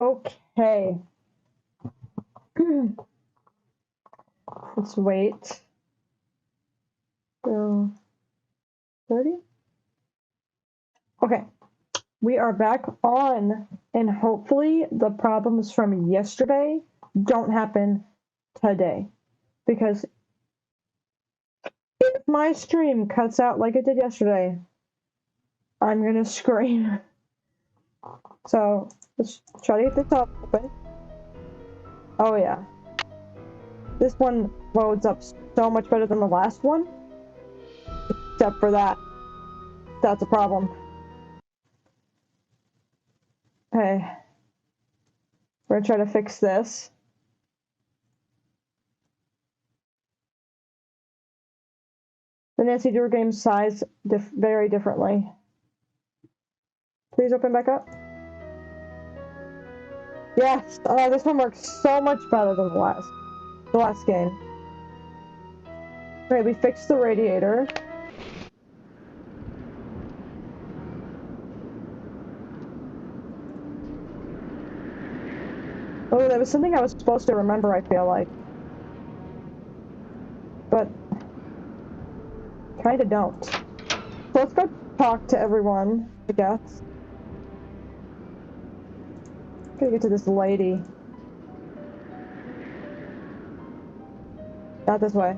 Okay. Let's wait. So 30? Okay. We are back on, and hopefully the problems from yesterday don't happen today. Because if my stream cuts out like it did yesterday, I'm gonna scream. So let's try to get this up open. Oh yeah. This one loads up so much better than the last one. Except for that. That's a problem. Okay. We're gonna try to fix this. The Nancy Drew game size very differently. Please open back up. Yes! Oh, this one works so much better than the last game. Okay, we fixed the radiator. Oh, that was something I was supposed to remember, I feel like. But kinda don't. So let's go talk to everyone, I guess. Gotta get to this lady. Not this way.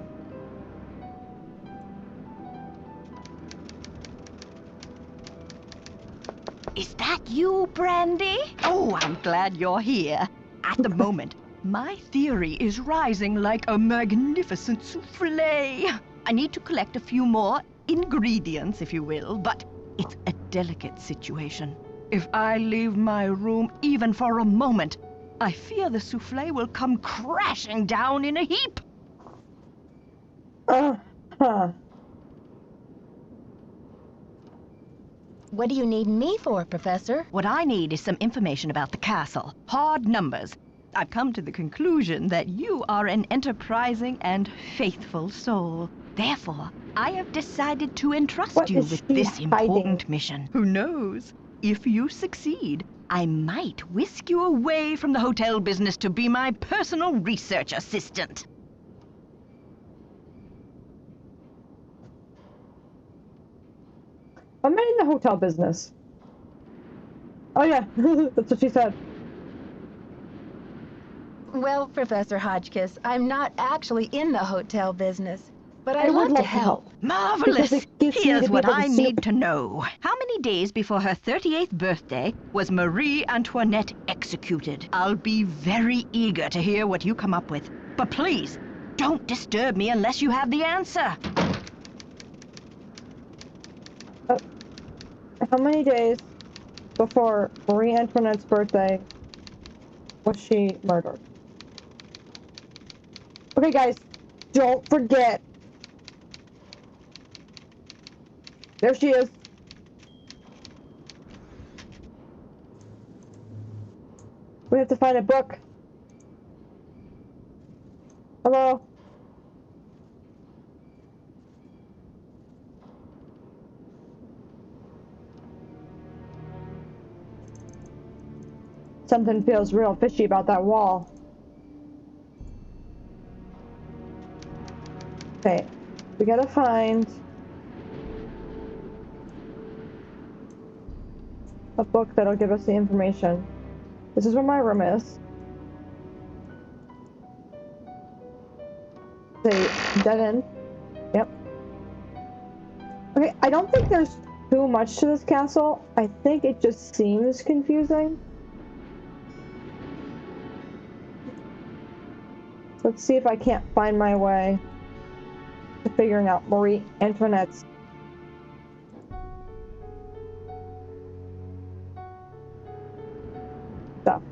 Is that you, Brandy? Oh, I'm glad you're here. At the moment, my theory is rising like a magnificent souffle. I need to collect a few more ingredients, if you will, but it's a delicate situation. If I leave my room even for a moment, I fear the souffle will come crashing down in a heap. Huh. What do you need me for, Professor? What I need is some information about the castle. Hard numbers. I've come to the conclusion that you are an enterprising and faithful soul. Therefore, I have decided to entrust you with this important mission. Who knows? If you succeed, I might whisk you away from the hotel business to be my personal research assistant. I'm not in the hotel business. Oh yeah, that's what she said. Well, Professor Hotchkiss, I'm not actually in the hotel business, but I'd would love to like help. Marvelous! Here's what I need to know. How many days before her 38th birthday was Marie Antoinette executed? I'll be very eager to hear what you come up with. But please, don't disturb me unless you have the answer. How many days before Marie Antoinette's birthday was she murdered? Okay, guys, don't forget. There she is. We have to find a book. Hello? Something feels real fishy about that wall. Okay, we gotta find a book that'll give us the information. This is where my room is. The dead end. Yep. Okay, I don't think there's too much to this castle. I think it just seems confusing. Let's see if I can't find my way to figuring out Marie Antoinette's stuff.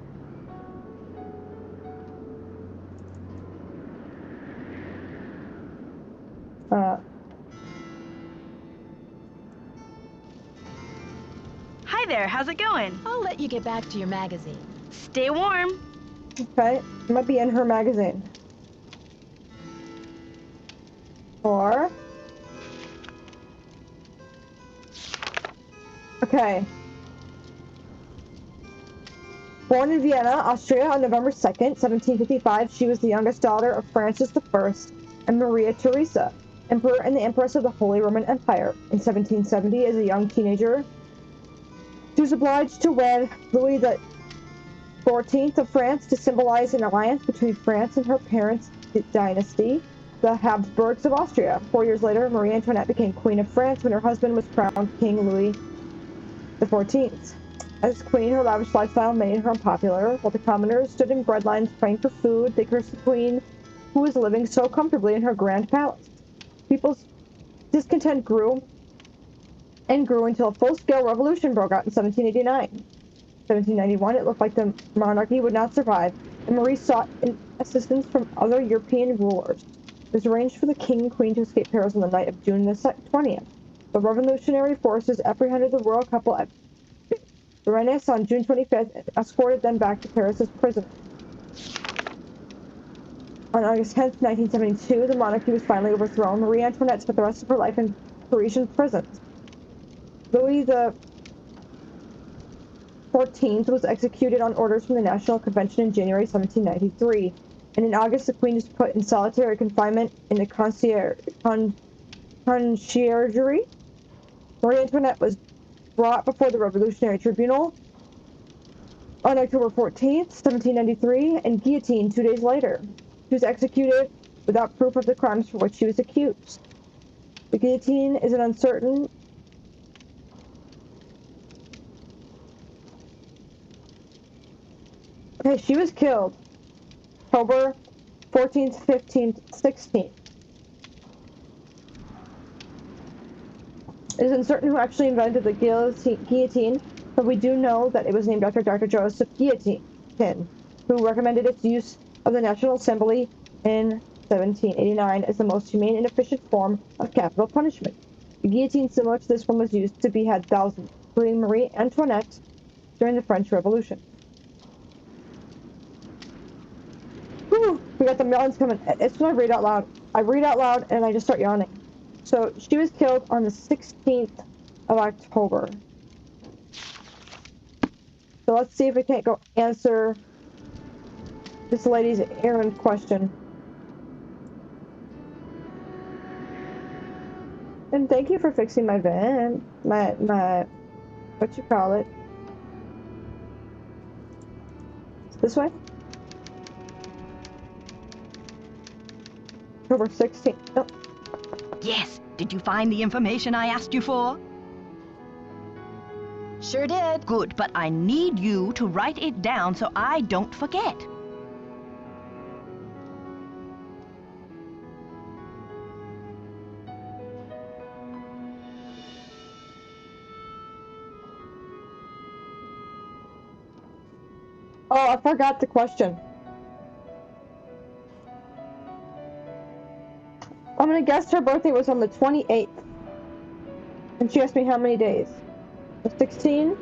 Hi there, how's it going? I'll let you get back to your magazine. Stay warm. Okay, it might be in her magazine. Or... Okay. Born in Vienna, Austria on November 2nd, 1755, she was the youngest daughter of Francis I and Maria Theresa, Emperor and the Empress of the Holy Roman Empire. In 1770, as a young teenager, she was obliged to wed Louis XIV of France to symbolize an alliance between France and her parents' dynasty, the Habsburgs of Austria. 4 years later, Marie Antoinette became Queen of France when her husband was crowned King Louis XIV. As queen, her lavish lifestyle made her unpopular. While the commoners stood in breadlines praying for food, they cursed the queen, who was living so comfortably in her grand palace. People's discontent grew and grew until a full-scale revolution broke out in 1789. 1791, it looked like the monarchy would not survive, and Marie sought assistance from other European rulers. It was arranged for the king and queen to escape Paris on the night of June the 20th. The revolutionary forces apprehended the royal couple at Rennes on June 25th and escorted them back to Paris as prisoners. On August 10th, 1972, the monarchy was finally overthrown. Marie Antoinette spent the rest of her life in Parisian prisons. Louis XIV was executed on orders from the National Convention in January 1793, and in August the Queen was put in solitary confinement in the conciergerie. Marie Antoinette was brought before the Revolutionary Tribunal on October 14th, 1793, and guillotined 2 days later. She was executed without proof of the crimes for which she was accused. The guillotine is an uncertain Okay, she was killed October 14th, 15th, 16th. It is uncertain who actually invented the guillotine, but we do know that it was named after Dr. Joseph Guillotin, who recommended its use of the National Assembly in 1789 as the most humane and efficient form of capital punishment. The guillotine similar to this one was used to behead thousands, including Marie Antoinette, during the French Revolution. Whew, we got the yawns coming. It's when I read out loud. I read out loud and I just start yawning. So she was killed on the 16th of October. So let's see if we can't go answer this lady's errand question. And thank you for fixing my van. My what you call it? This way? October 16th. Oh. Yes. Did you find the information I asked you for? Sure did. Good, but I need you to write it down so I don't forget. Oh, I forgot the question. I'm gonna guess her birthday was on the 28th. And she asked me how many days. 16,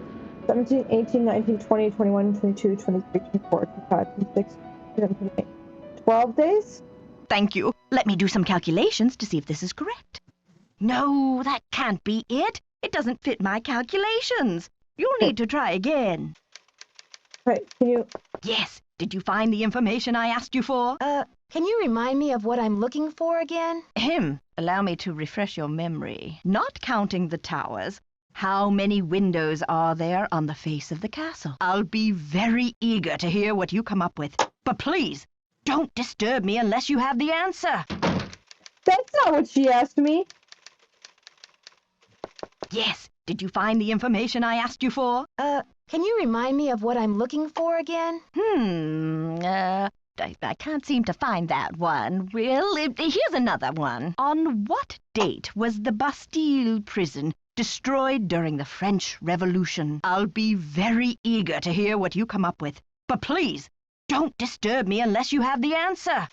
17, 18, 19, 20, 21, 22, 23, 24, 25, 26, 27, 28. 12 days? Thank you. Let me do some calculations to see if this is correct. No, that can't be it. It doesn't fit my calculations. You'll need to try again. Right, can you... Yes. Did you find the information I asked you for? Can you remind me of what I'm looking for again? Allow me to refresh your memory. Not counting the towers, how many windows are there on the face of the castle? I'll be very eager to hear what you come up with. But please, don't disturb me unless you have the answer. That's not what she asked me. Yes. Did you find the information I asked you for? Can you remind me of what I'm looking for again? I can't seem to find that one. Well, here's another one. On what date was the Bastille prison destroyed during the French Revolution? I'll be very eager to hear what you come up with. But please, don't disturb me unless you have the answer.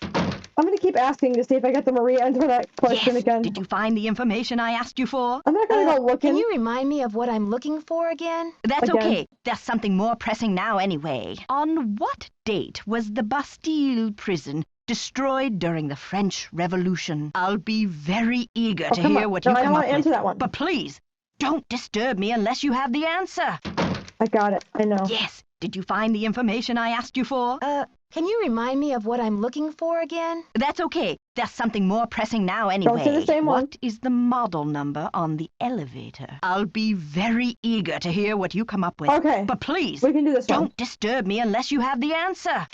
I'm gonna keep asking to see if I get the Marie Antoinette question again. Did you find the information I asked you for? I'm not gonna go looking. Can you remind me of what I'm looking for again? That's okay. There's something more pressing now anyway. On what date was the Bastille prison destroyed during the French Revolution? I'll be very eager to hear what you come up with. I don't want to answer that one. But please, don't disturb me unless you have the answer. I got it. I know. Yes. Did you find the information I asked you for? Can you remind me of what I'm looking for again? That's okay. There's something more pressing now anyway. Don't say the same one. What is the model number on the elevator? I'll be very eager to hear what you come up with. Okay. But please, We can do this one. don't disturb me unless you have the answer.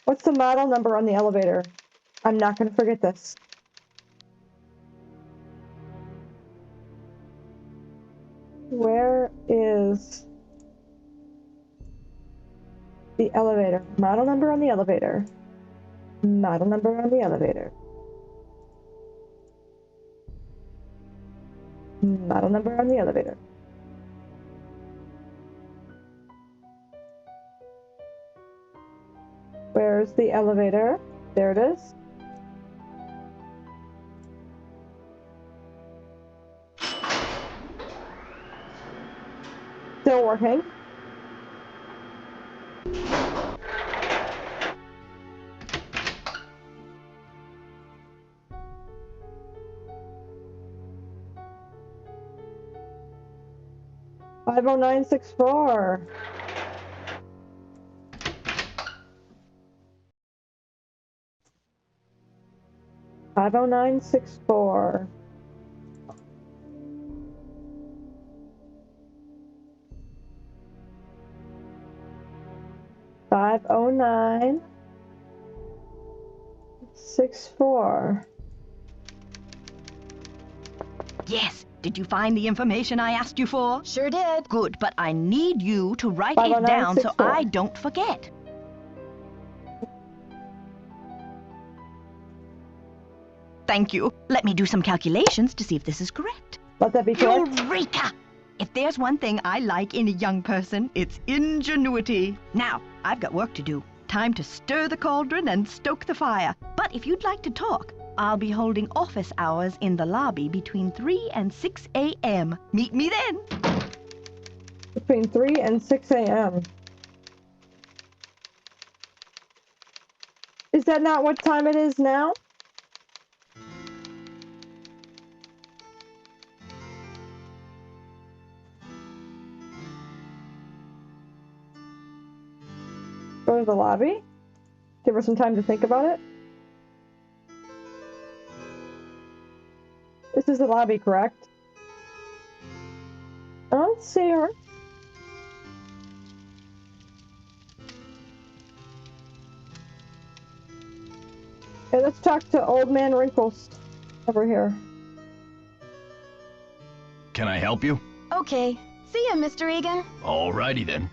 What's the model number on the elevator? I'm not going to forget this. Where is the elevator? Model number on the elevator. Model number on the elevator. Model number on the elevator. Where's the elevator? There it is. Still working. Five oh 964. Five oh 964. Five oh 964. Yes. Did you find the information I asked you for? Sure did. Good, but I need you to write it down so 50964. I don't forget. Thank you. Let me do some calculations to see if this is correct. Let that be correct. Eureka! If there's one thing I like in a young person, it's ingenuity. Now, I've got work to do. Time to stir the cauldron and stoke the fire. But if you'd like to talk, I'll be holding office hours in the lobby between 3 and 6 a.m. Meet me then. Between 3 and 6 a.m. Is that not what time it is now? Go to the lobby. Give her some time to think about it. This is the lobby, correct? I don't see her. Hey, let's talk to Old Man Wrinkles over here. Can I help you? Okay. See ya, Mr. Egan. Alrighty then.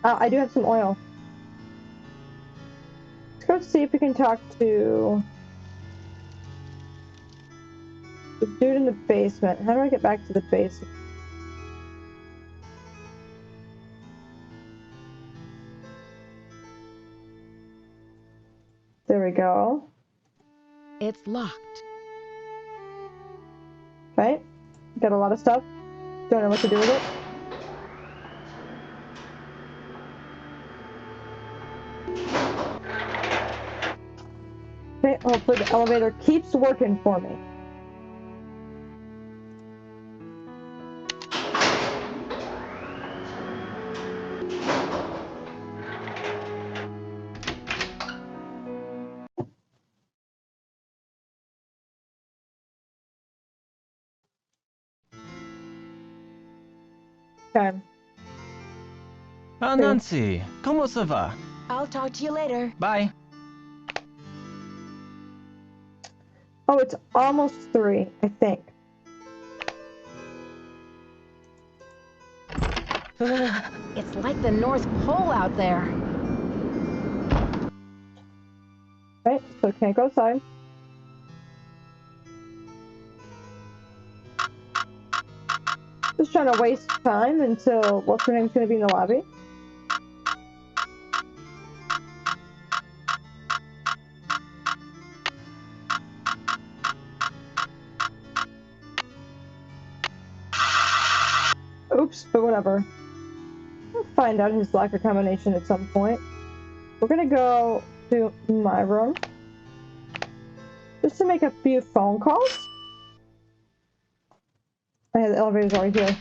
I do have some oil. Let's go see if we can talk to the dude in the basement. How do I get back to the basement? There we go. It's locked. Okay. Got a lot of stuff. Don't know what to do with it. Okay, hopefully the elevator keeps working for me. Okay. Ah, Nancy, ¿cómo se va? I'll talk to you later. Bye. Oh, it's almost 3, I think. It's like the North Pole out there. Right, so can't go outside. Just trying to waste time until what's her name's gonna be in the lobby. Oops, but whatever. We'll find out his locker combination at some point. We're gonna go to my room just to make a few phone calls. Oh yeah, the elevator's already here.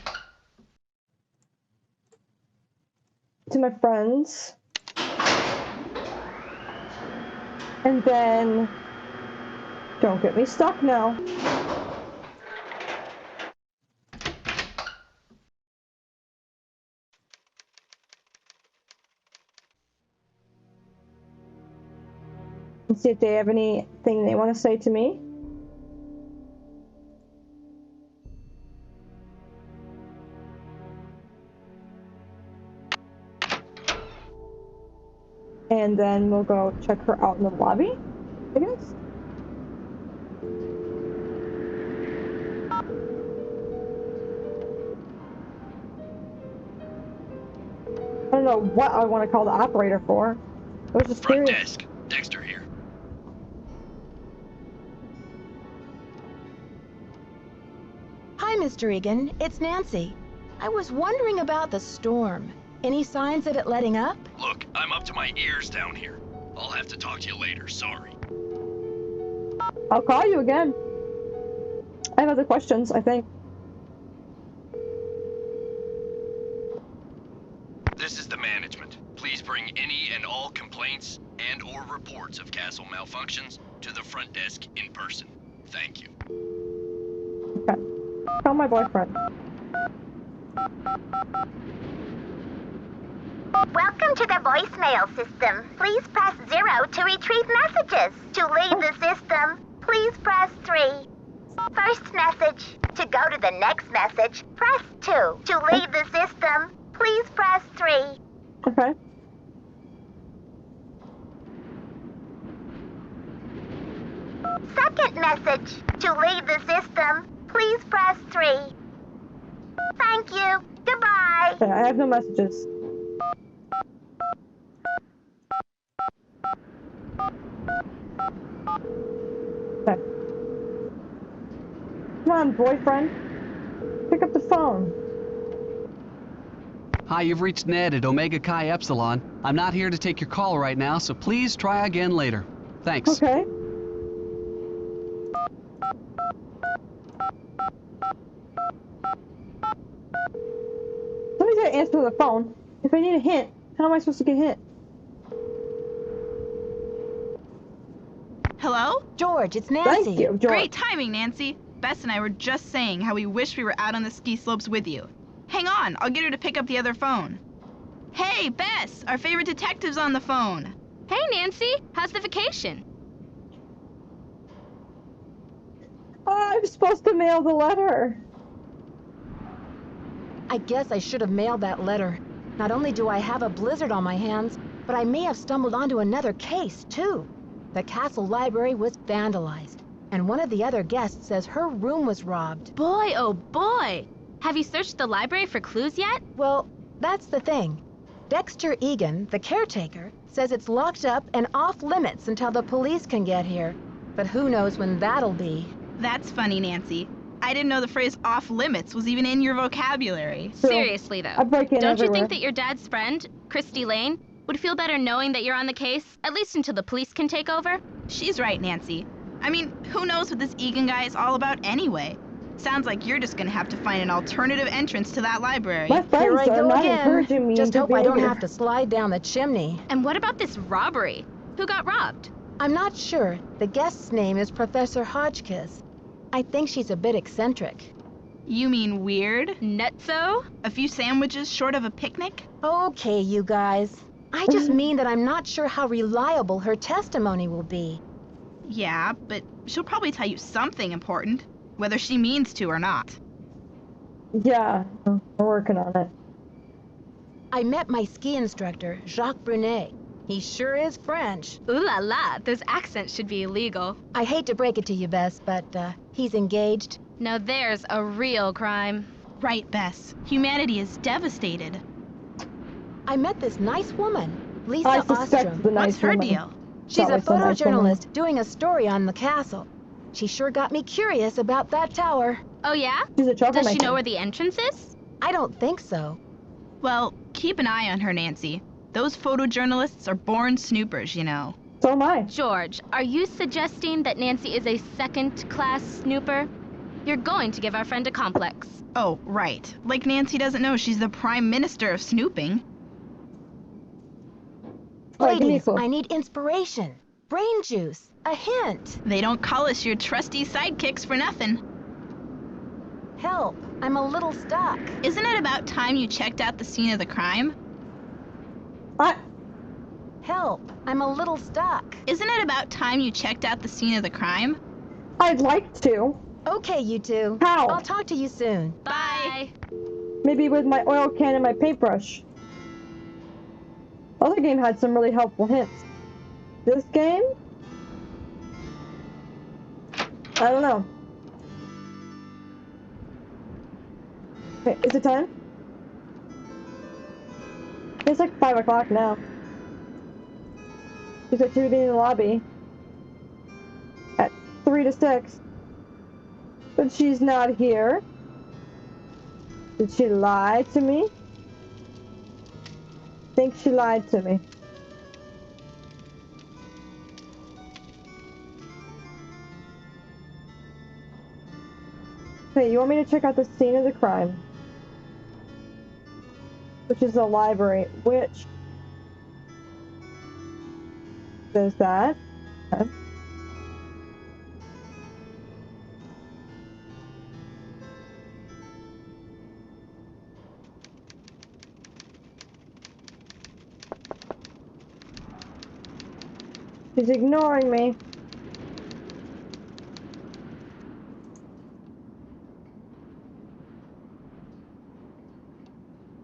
to my friends. And then... Don't get me stuck now. And see if they have anything they want to say to me. And then we'll go check her out in the lobby, I guess. I don't know what I want to call the operator for. I was just Front curious. desk. Dexter here. Hi, Mr. Egan. It's Nancy. I was wondering about the storm. Any signs of it letting up? Look, I'm up to my ears down here. I'll have to talk to you later. Sorry. I'll call you again. I have other questions, I think. This is the management. Please bring any and all complaints and or reports of castle malfunctions to the front desk in person. Thank you. Okay. Call my boyfriend. Welcome to the voicemail system. Please press 0 to retrieve messages. To leave the system, please press 3. First message. To go to the next message, press 2. To leave the system, please press 3. Okay. Second message. To leave the system, please press 3. Thank you. Goodbye. Okay, I have no messages. Okay. Come on, boyfriend. Pick up the phone. Hi, you've reached Ned at Omega Chi Epsilon. I'm not here to take your call right now, so please try again later. Thanks. Okay. Somebody's gotta answer the phone. If I need a hint, how am I supposed to get a hint? Hello? George, it's Nancy. Thank you, George. Great timing, Nancy. Bess and I were just saying how we wish we were out on the ski slopes with you. Hang on, I'll get her to pick up the other phone. Hey, Bess, our favorite detective's on the phone. Hey, Nancy. How's the vacation? I'm supposed to mail the letter. I guess I should have mailed that letter. Not only do I have a blizzard on my hands, but I may have stumbled onto another case, too. The castle library was vandalized, and one of the other guests says her room was robbed. Boy, oh boy. Have you searched the library for clues yet? Well, that's the thing. Dexter Egan, the caretaker, says it's locked up and off limits until the police can get here. But who knows when that'll be. That's funny, Nancy. I didn't know the phrase off limits was even in your vocabulary. So, Seriously, though. I break in Don't you everywhere. think that your dad's friend, Christy Lane, would feel better knowing that you're on the case, at least until the police can take over? She's right, Nancy. I mean, who knows what this Egan guy is all about anyway? Sounds like you're just gonna have to find an alternative entrance to that library. My Here friends I are go not again. encouraging me Just to hope be I don't here. have to slide down the chimney. And what about this robbery? Who got robbed? I'm not sure. The guest's name is Professor Hotchkiss. I think she's a bit eccentric. You mean weird? Nutso? A few sandwiches short of a picnic? Okay, you guys. I just mean that I'm not sure how reliable her testimony will be. Yeah, but she'll probably tell you something important, whether she means to or not. Yeah, we're working on it. I met my ski instructor, Jacques Brunet. He sure is French. Ooh la la, those accents should be illegal. I hate to break it to you, Bess, but he's engaged. Now there's a real crime. Right, Bess. Humanity is devastated. I met this nice woman, Lisa I suspect Ostrom. the nice What's her woman. deal? She's a always the nice woman. photojournalist doing a story on the castle. She sure got me curious about that tower. Oh yeah? She's a Does troublemaker. she know where the entrance is? I don't think so. Well, keep an eye on her, Nancy. Those photojournalists are born snoopers, you know. So am I. George, are you suggesting that Nancy is a second-class snooper? You're going to give our friend a complex. Oh, right. Like Nancy doesn't know she's the prime minister of snooping. Alright, give me a Ladies, clue. I need inspiration, brain juice, a hint. They don't call us your trusty sidekicks for nothing. Help, I'm a little stuck. Isn't it about time you checked out the scene of the crime? I Help, I'm a little stuck. Isn't it about time you checked out the scene of the crime? I'd like to. Okay, you two. How? I'll talk to you soon. Bye. Maybe with my oil can and my paintbrush. Other game had some really helpful hints. This game? I don't know. Wait, is it time? It's like 5 o'clock now. She said she would be in the lobby at 3 to 6. But she's not here. Did she lie to me? I think she lied to me. Okay, you want me to check out the scene of the crime? Which is the library. Which does that? Okay. She's ignoring me.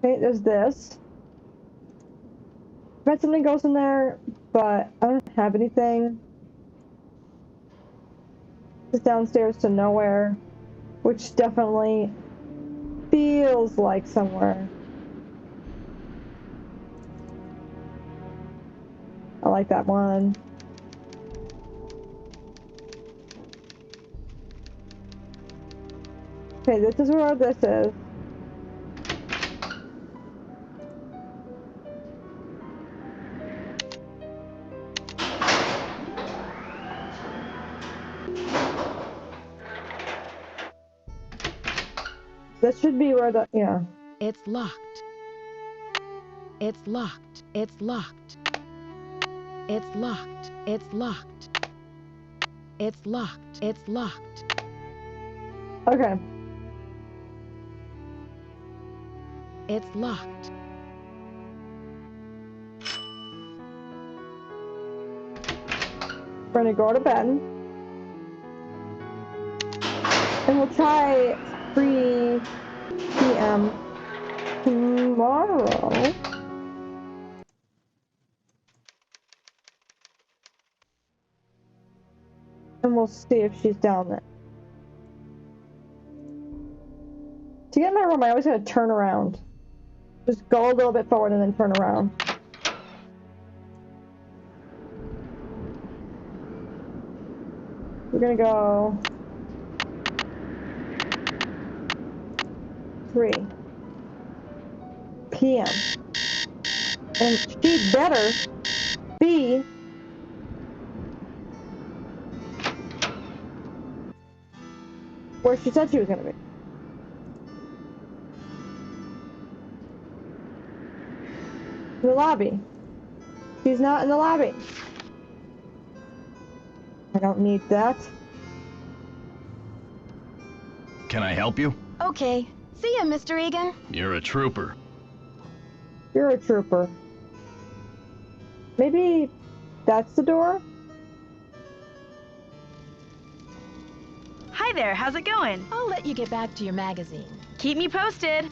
Okay, there's this. I bet something goes in there, but I don't have anything. It's downstairs to nowhere, which definitely feels like somewhere. I like that one. Okay, this is where this is. This should be where the, yeah. It's locked. It's locked. It's locked. It's locked. It's locked. It's locked. It's locked. Okay. It's locked. We're gonna go to bed. And we'll try 3 p.m. tomorrow. And we'll see if she's down there. To get in my room, I always gotta turn around. Just go a little bit forward and then turn around. We're gonna go 3 p.m. And she better be where she said she was gonna be. In the lobby. She's not in the lobby. I don't need that. Can I help you? Okay. See ya, Mr. Egan. You're a trooper. You're a trooper. Maybe that's the door? Hi there, how's it going? I'll let you get back to your magazine. Keep me posted.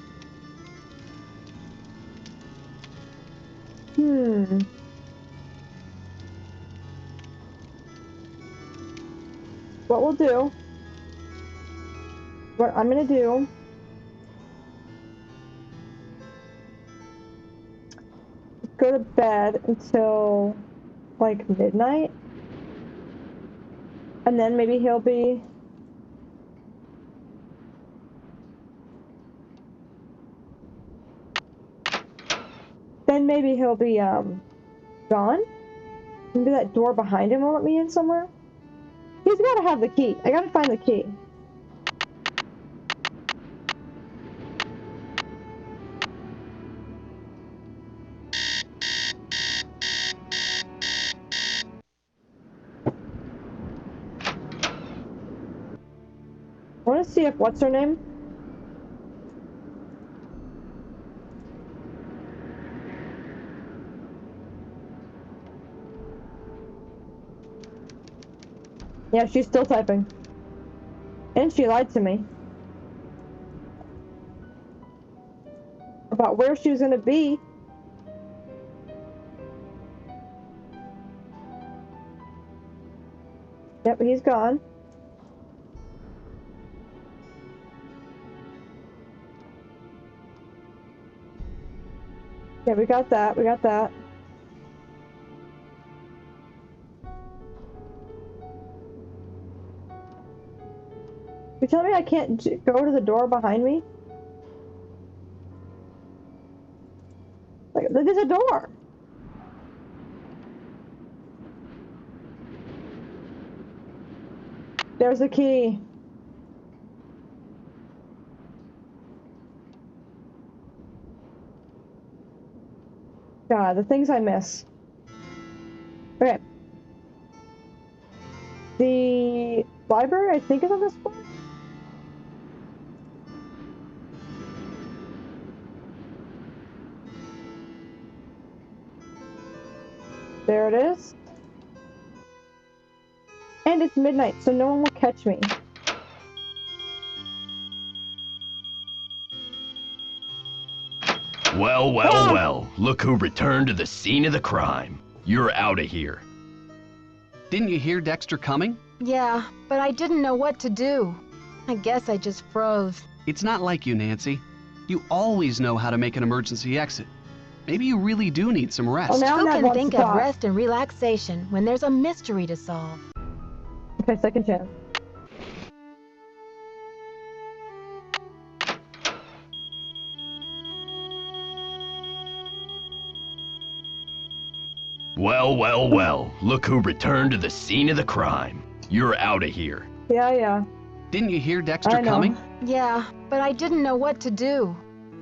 What we'll do, what I'm gonna do, is go to bed until like midnight, and then maybe he'll be gone. Maybe that door behind him will let me in somewhere. He's gotta have the key. I gotta find the key. want to see if what's her name? Yeah, she's still typing. And she lied to me. About where she was gonna be. Yep, he's gone. Yeah, we got that, we got that. You tell me I can't go to the door behind me? Like, there's a door! There's the key. God, the things I miss. Okay. The library, I think, is on this floor. There it is. And it's midnight, so no one will catch me. Well, well, well. Look who returned to the scene of the crime. You're out of here. Didn't you hear Dexter coming? Yeah, but I didn't know what to do. I guess I just froze. It's not like you, Nancy. You always know how to make an emergency exit. Maybe you really do need some rest. Well, now Who I'm can not think once of thought. rest and relaxation when there's a mystery to solve? Okay, second chance. Well, well, well. Look who returned to the scene of the crime. You're out of here. Yeah. Didn't you hear Dexter I know. coming? Yeah, but I didn't know what to do.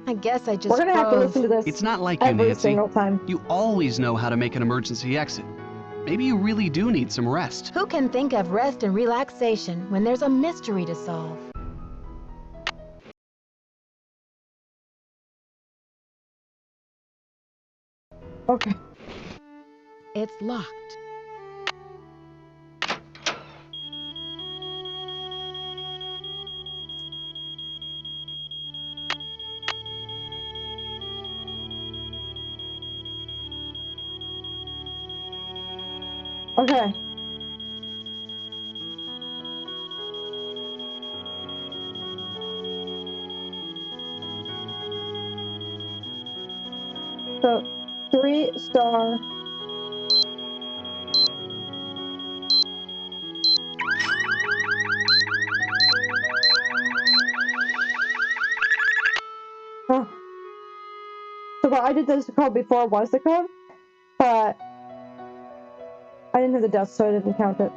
I guess I just We're gonna have to froze. listen to this It's not like you, every Nancy. single time. You always know how to make an emergency exit. Maybe you really do need some rest. Who can think of rest and relaxation when there's a mystery to solve? Okay. It's locked. Okay. So, 3-star. Huh. So what I did this code before was the code, but I didn't have the death, so I didn't count it.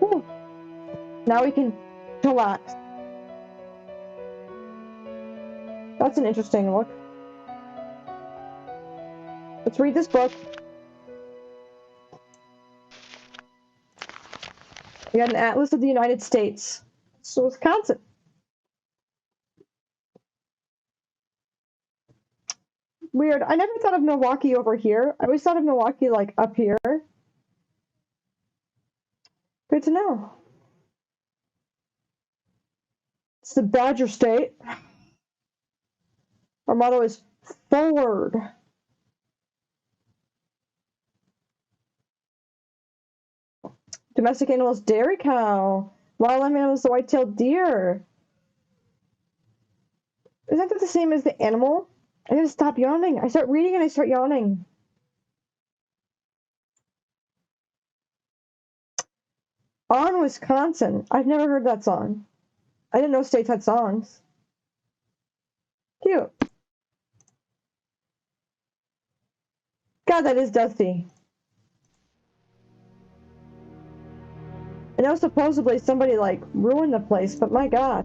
Whew. Now we can relax. That's an interesting look. Let's read this book. We got an atlas of the United States. So Wisconsin. Weird. I never thought of Milwaukee over here. I always thought of Milwaukee like up here. Good to know. It's the Badger State. Our motto is forward. Domestic animals, dairy cow. Wildlife animals, the white-tailed deer. Isn't that the same as the animal? I gotta stop yawning. I start reading and I start yawning. On Wisconsin. I've never heard that song. I didn't know states had songs. Cute. God, that is dusty. I know supposedly somebody like ruined the place, but my God.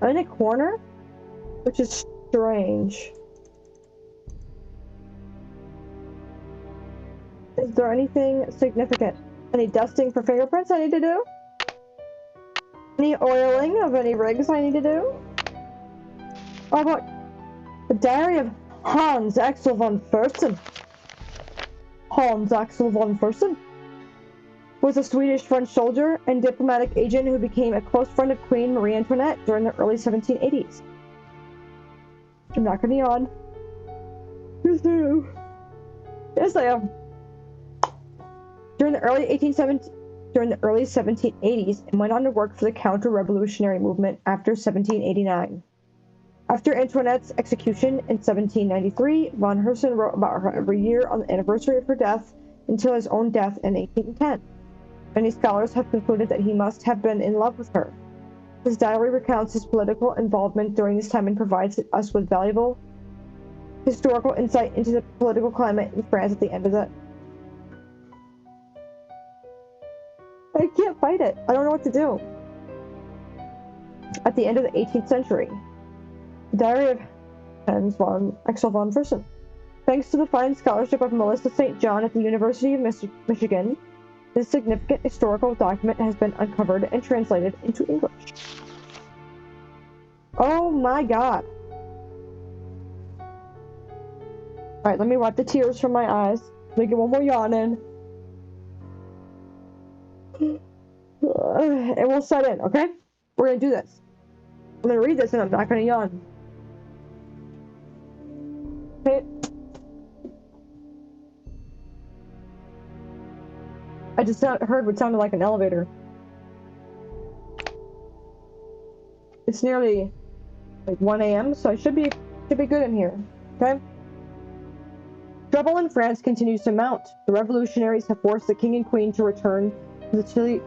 In a corner, which is strange. Is there anything significant? Any dusting for fingerprints I need to do? Any oiling of any rigs I need to do? How about the diary of Hans Axel von Fersen? Hans Axel von Fersen was a Swedish-French soldier and diplomatic agent who became a close friend of Queen Marie Antoinette during the early 1780s. I'm not gonna yawn. Yes, I am. During the early 1780s, and went on to work for the counter-revolutionary movement after 1789. After Antoinette's execution in 1793, von Fersen wrote about her every year on the anniversary of her death until his own death in 1810. Many scholars have concluded that he must have been in love with her. His diary recounts his political involvement during this time and provides us with valuable historical insight into the political climate in France at the end of that. I can't fight it. I don't know what to do. At the end of the 18th century, the diary of Hans Axel von Fersen. Thanks to the fine scholarship of Melissa St. John at the University of Michigan, this significant historical document has been uncovered and translated into English. Oh my god. Alright, let me wipe the tears from my eyes. Let me get one more yawn in. It will set in, okay? We're gonna do this. I'm gonna read this and I'm not gonna yawn. Okay. I just heard what sounded like an elevator. It's nearly like 1 a.m., so I should be good in here. Okay? Trouble in France continues to mount. The revolutionaries have forced the king and queen to return to the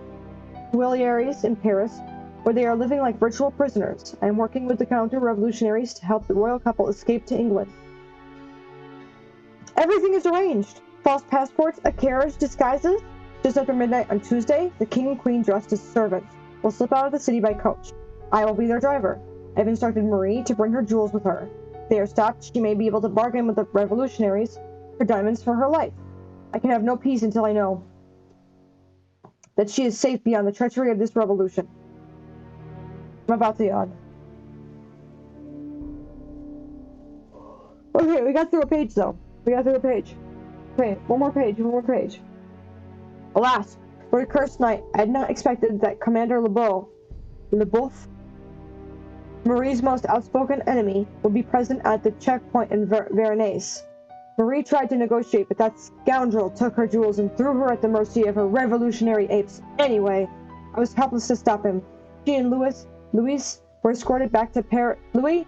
Tuileries in Paris, where they are living like virtual prisoners. I am working with the counter-revolutionaries to help the royal couple escape to England. Everything is arranged. False passports, a carriage, disguises. Just after midnight on Tuesday, the king and queen, dressed as servants, will slip out of the city by coach. I will be their driver. I have instructed Marie to bring her jewels with her. If they are stopped, she may be able to bargain with the revolutionaries for diamonds for her life. I can have no peace until I know that she is safe beyond the treachery of this revolution. I'm about to yawn. Okay, we got through a page though. We got through a page. Okay, one more page. Alas, what a cursed night. I had not expected that Commander Leboeuf, Marie's most outspoken enemy, would be present at the checkpoint in Varennes. Marie tried to negotiate, but that scoundrel took her jewels and threw her at the mercy of her revolutionary apes. Anyway, I was helpless to stop him. She and Louis were escorted back to Paris. Louis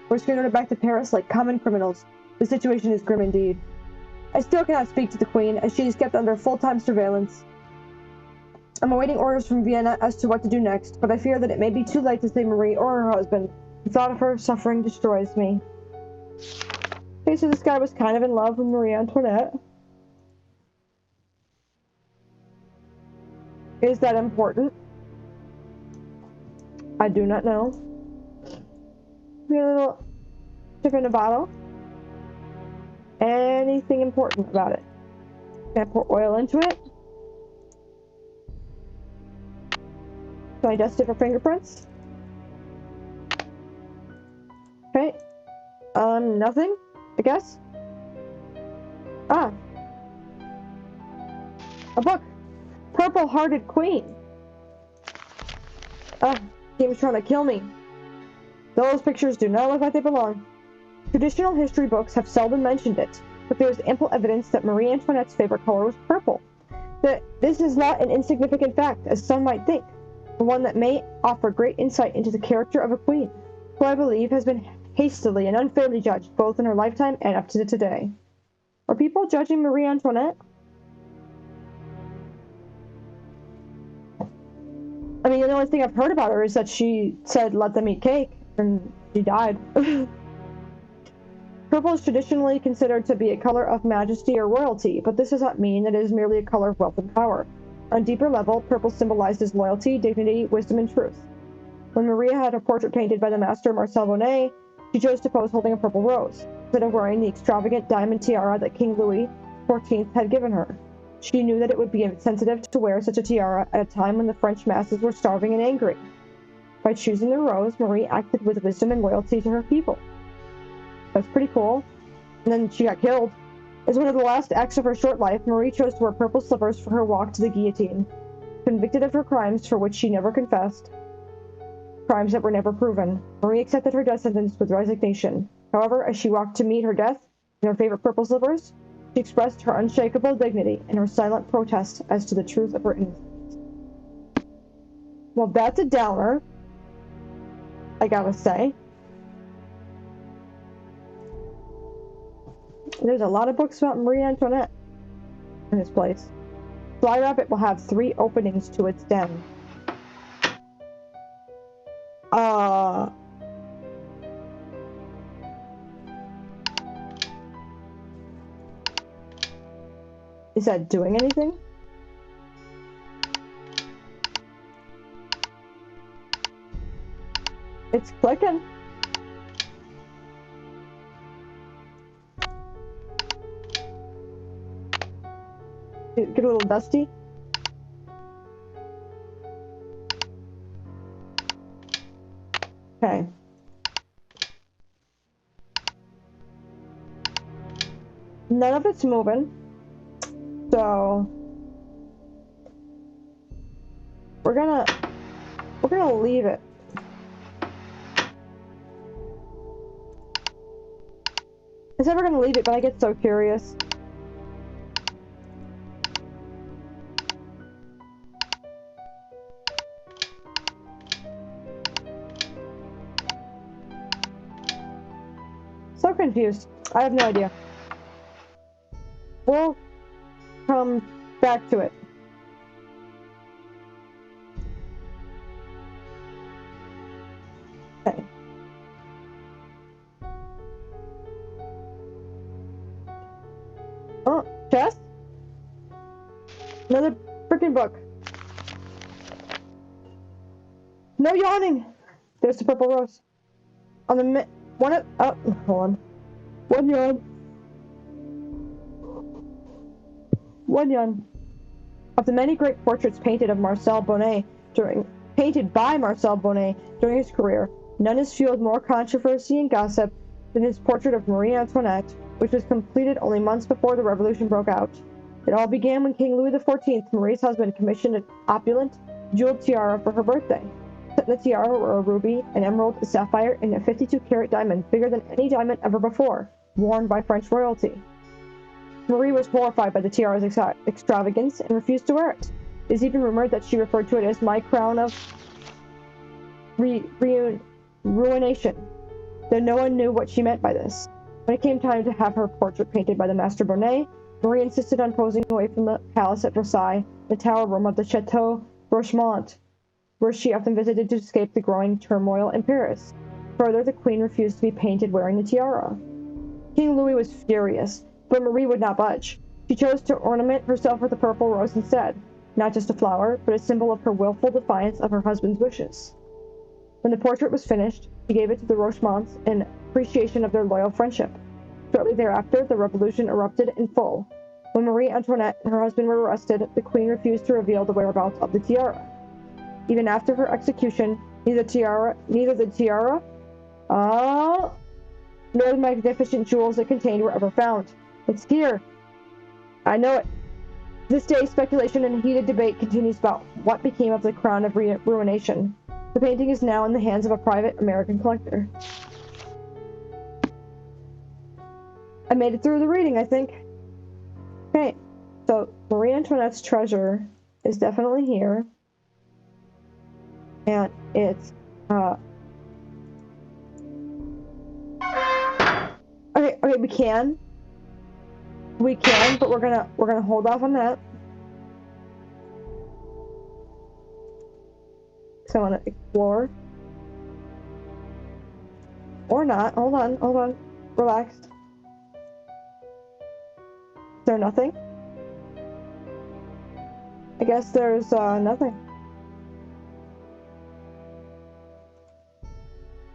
were escorted back to Paris like common criminals. The situation is grim indeed. I still cannot speak to the Queen, as she is kept under full-time surveillance. I'm awaiting orders from Vienna as to what to do next, but I fear that it may be too late to save Marie or her husband. The thought of her suffering destroys me. Okay, so this guy was kind of in love with Marie Antoinette. Is that important? I do not know. We got a little tip in a bottle. Anything important about it? Can I pour oil into it? Can I dust it for fingerprints? Okay. Nothing, I guess. Ah. A book. Purple-Hearted Queen. Ah, he was trying to kill me. Those pictures do not look like they belong. Traditional history books have seldom mentioned it, but there is ample evidence that Marie Antoinette's favorite color was purple. This is not an insignificant fact, as some might think, but one that may offer great insight into the character of a queen, who I believe has been hastily and unfairly judged both in her lifetime and up to today. Are people judging Marie Antoinette? I mean, the only thing I've heard about her is that she said, "Let them eat cake," and she died. Purple is traditionally considered to be a color of majesty or royalty, but this does not mean that it is merely a color of wealth and power. On a deeper level, purple symbolizes loyalty, dignity, wisdom, and truth. When Maria had her portrait painted by the master Marcel Bonnet, she chose to pose holding a purple rose, instead of wearing the extravagant diamond tiara that King Louis XIV had given her. She knew that it would be insensitive to wear such a tiara at a time when the French masses were starving and angry. By choosing the rose, Marie acted with wisdom and loyalty to her people. That's pretty cool. And then she got killed. As one of the last acts of her short life, Marie chose to wear purple slippers for her walk to the guillotine. Convicted of her crimes for which she never confessed, crimes that were never proven, Marie accepted her death sentence with resignation. However, as she walked to meet her death in her favorite purple slippers, she expressed her unshakable dignity and her silent protest as to the truth of her innocence. Well, that's a downer, I gotta say. There's a lot of books about Marie Antoinette in this place. Fly Rabbit will have 3 openings to its den. Is that doing anything? It's clicking. Get a little dusty. Okay. None of it's moving. So we're gonna leave it. I said we're gonna leave it, but I get so curious. So confused. I have no idea. We'll come back to it. Okay. Oh, chest? Another freaking book. No yawning! There's the purple rose. On the hold on. One yawn. One yawn. Of the many great portraits painted by Marcel Bonnet during his career, none has fueled more controversy and gossip than his portrait of Marie Antoinette, which was completed only months before the Revolution broke out. It all began when King Louis XIV, Marie's husband, commissioned an opulent, jeweled tiara for her birthday. Set in the tiara were a ruby, an emerald, a sapphire, and a 52-carat diamond, bigger than any diamond ever before, worn by French royalty. Marie was horrified by the tiara's extravagance and refused to wear it. It is even rumored that she referred to it as my crown of ruination, though no one knew what she meant by this. When it came time to have her portrait painted by the Master Bonnet, Marie insisted on posing away from the palace at Versailles, the tower room of the Chateau Rochemont, where she often visited to escape the growing turmoil in Paris. Further, the queen refused to be painted wearing the tiara. King Louis was furious, but Marie would not budge. She chose to ornament herself with a purple rose instead, not just a flower, but a symbol of her willful defiance of her husband's wishes. When the portrait was finished, she gave it to the Rochemonts in appreciation of their loyal friendship. Shortly thereafter, the revolution erupted in full. When Marie Antoinette and her husband were arrested, the queen refused to reveal the whereabouts of the tiara. Even after her execution, neither the tiara, nor the magnificent jewels it contained were ever found. It's here. I know it. This day, speculation and heated debate continues about what became of the crown of ruination. The painting is now in the hands of a private American collector. I made it through the reading, I think. Okay, so Marie Antoinette's treasure is definitely here. And it's, okay, we can, but we're gonna hold off on that. So I wanna explore. Or not, hold on, relax. Is there nothing? I guess there's, nothing.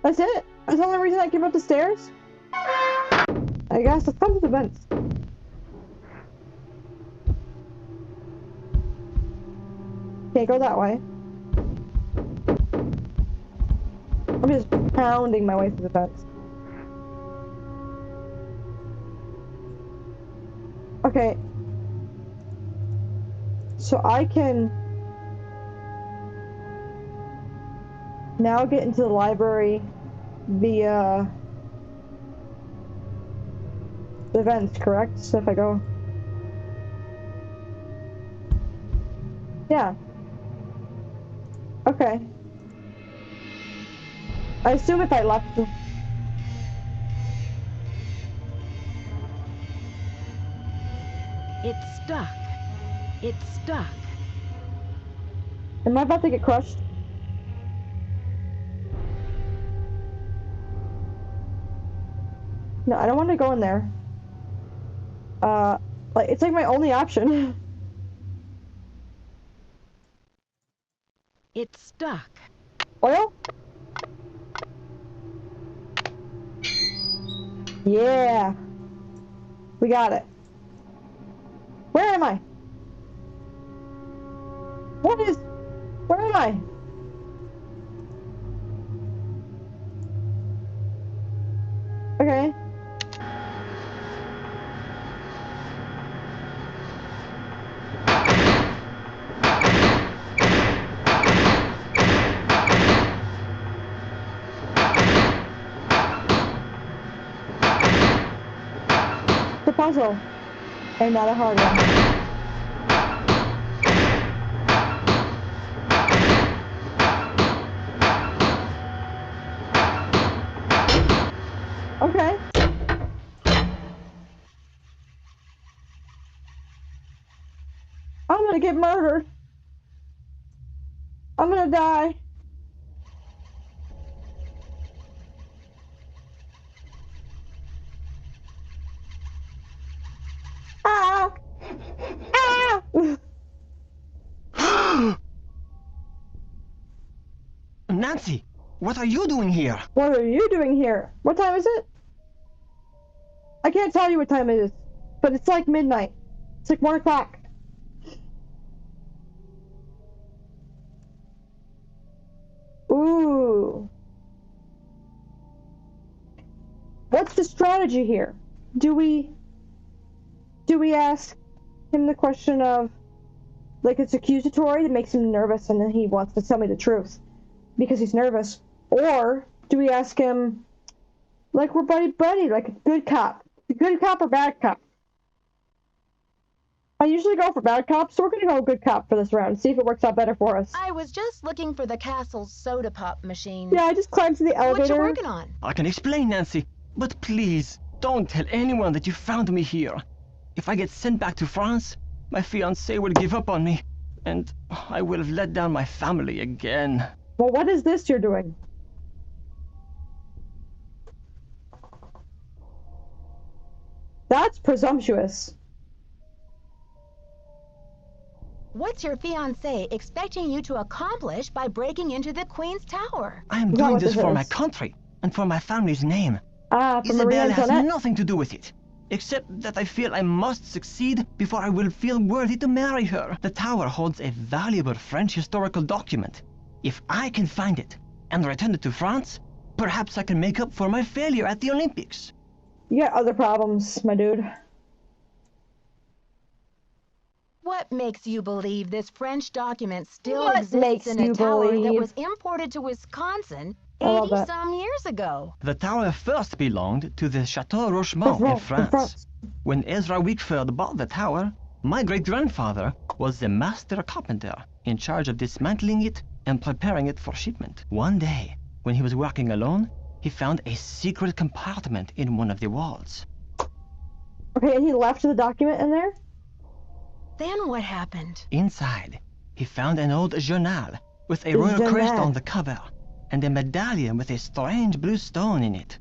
That's it? That's the only reason I came up the stairs? I guess let's come to the vents. Can't go that way. I'm just pounding my way through the fence. Okay. So I can now get into the library via the vents, correct? So if I go... Yeah. Okay. I assume if I left... It's stuck. It's stuck. Am I about to get crushed? No, I don't want to go in there. Like, it's like my only option. It's stuck. Oil? Yeah. We got it. Where am I? Where am I? Okay. The puzzle. And not a hard one. Okay. I'm gonna get murdered. I'm gonna die. Ah! Ah! Nancy, what are you doing here? What are you doing here? What time is it? I can't tell you what time it is, but it's like midnight. It's like 1 o'clock. Ooh. What's the strategy here? Do we ask him the question of, like, it's accusatory that makes him nervous and then he wants to tell me the truth because he's nervous? Or do we ask him, like, we're buddy-buddy, like a good cop? A good cop or bad cop? I usually go for bad cop, so we're gonna go good cop for this round, see if it works out better for us. I was just looking for the castle's soda pop machine. Yeah, I just climbed to the elevator. What you working on? I can explain, Nancy, but please, don't tell anyone that you found me here. If I get sent back to France, my fiancé will give up on me, and I will have let down my family again. Well, what is this you're doing? That's presumptuous. What's your fiancé expecting you to accomplish by breaking into the Queen's Tower? I am Is that doing what this this for is? my country and for my family's name. Ah, for Marie Isabelle has Antoinette. nothing to do with it, except that I feel I must succeed before I will feel worthy to marry her. The tower holds a valuable French historical document. If I can find it and return it to France, perhaps I can make up for my failure at the Olympics. You got other problems, my dude. What makes you believe this French document still What exists makes in a you tower that believe? was imported to Wisconsin I love that. 80-some years ago? The tower first belonged to the Chateau Rochemont in France. When Ezra Wickford bought the tower, my great-grandfather was the master carpenter in charge of dismantling it and preparing it for shipment. One day, when he was working alone, he found a secret compartment in one of the walls. Okay, and he left the document in there? Then what happened? Inside, he found an old journal with a royal crest Journal. on the cover and a medallion with a strange blue stone in it.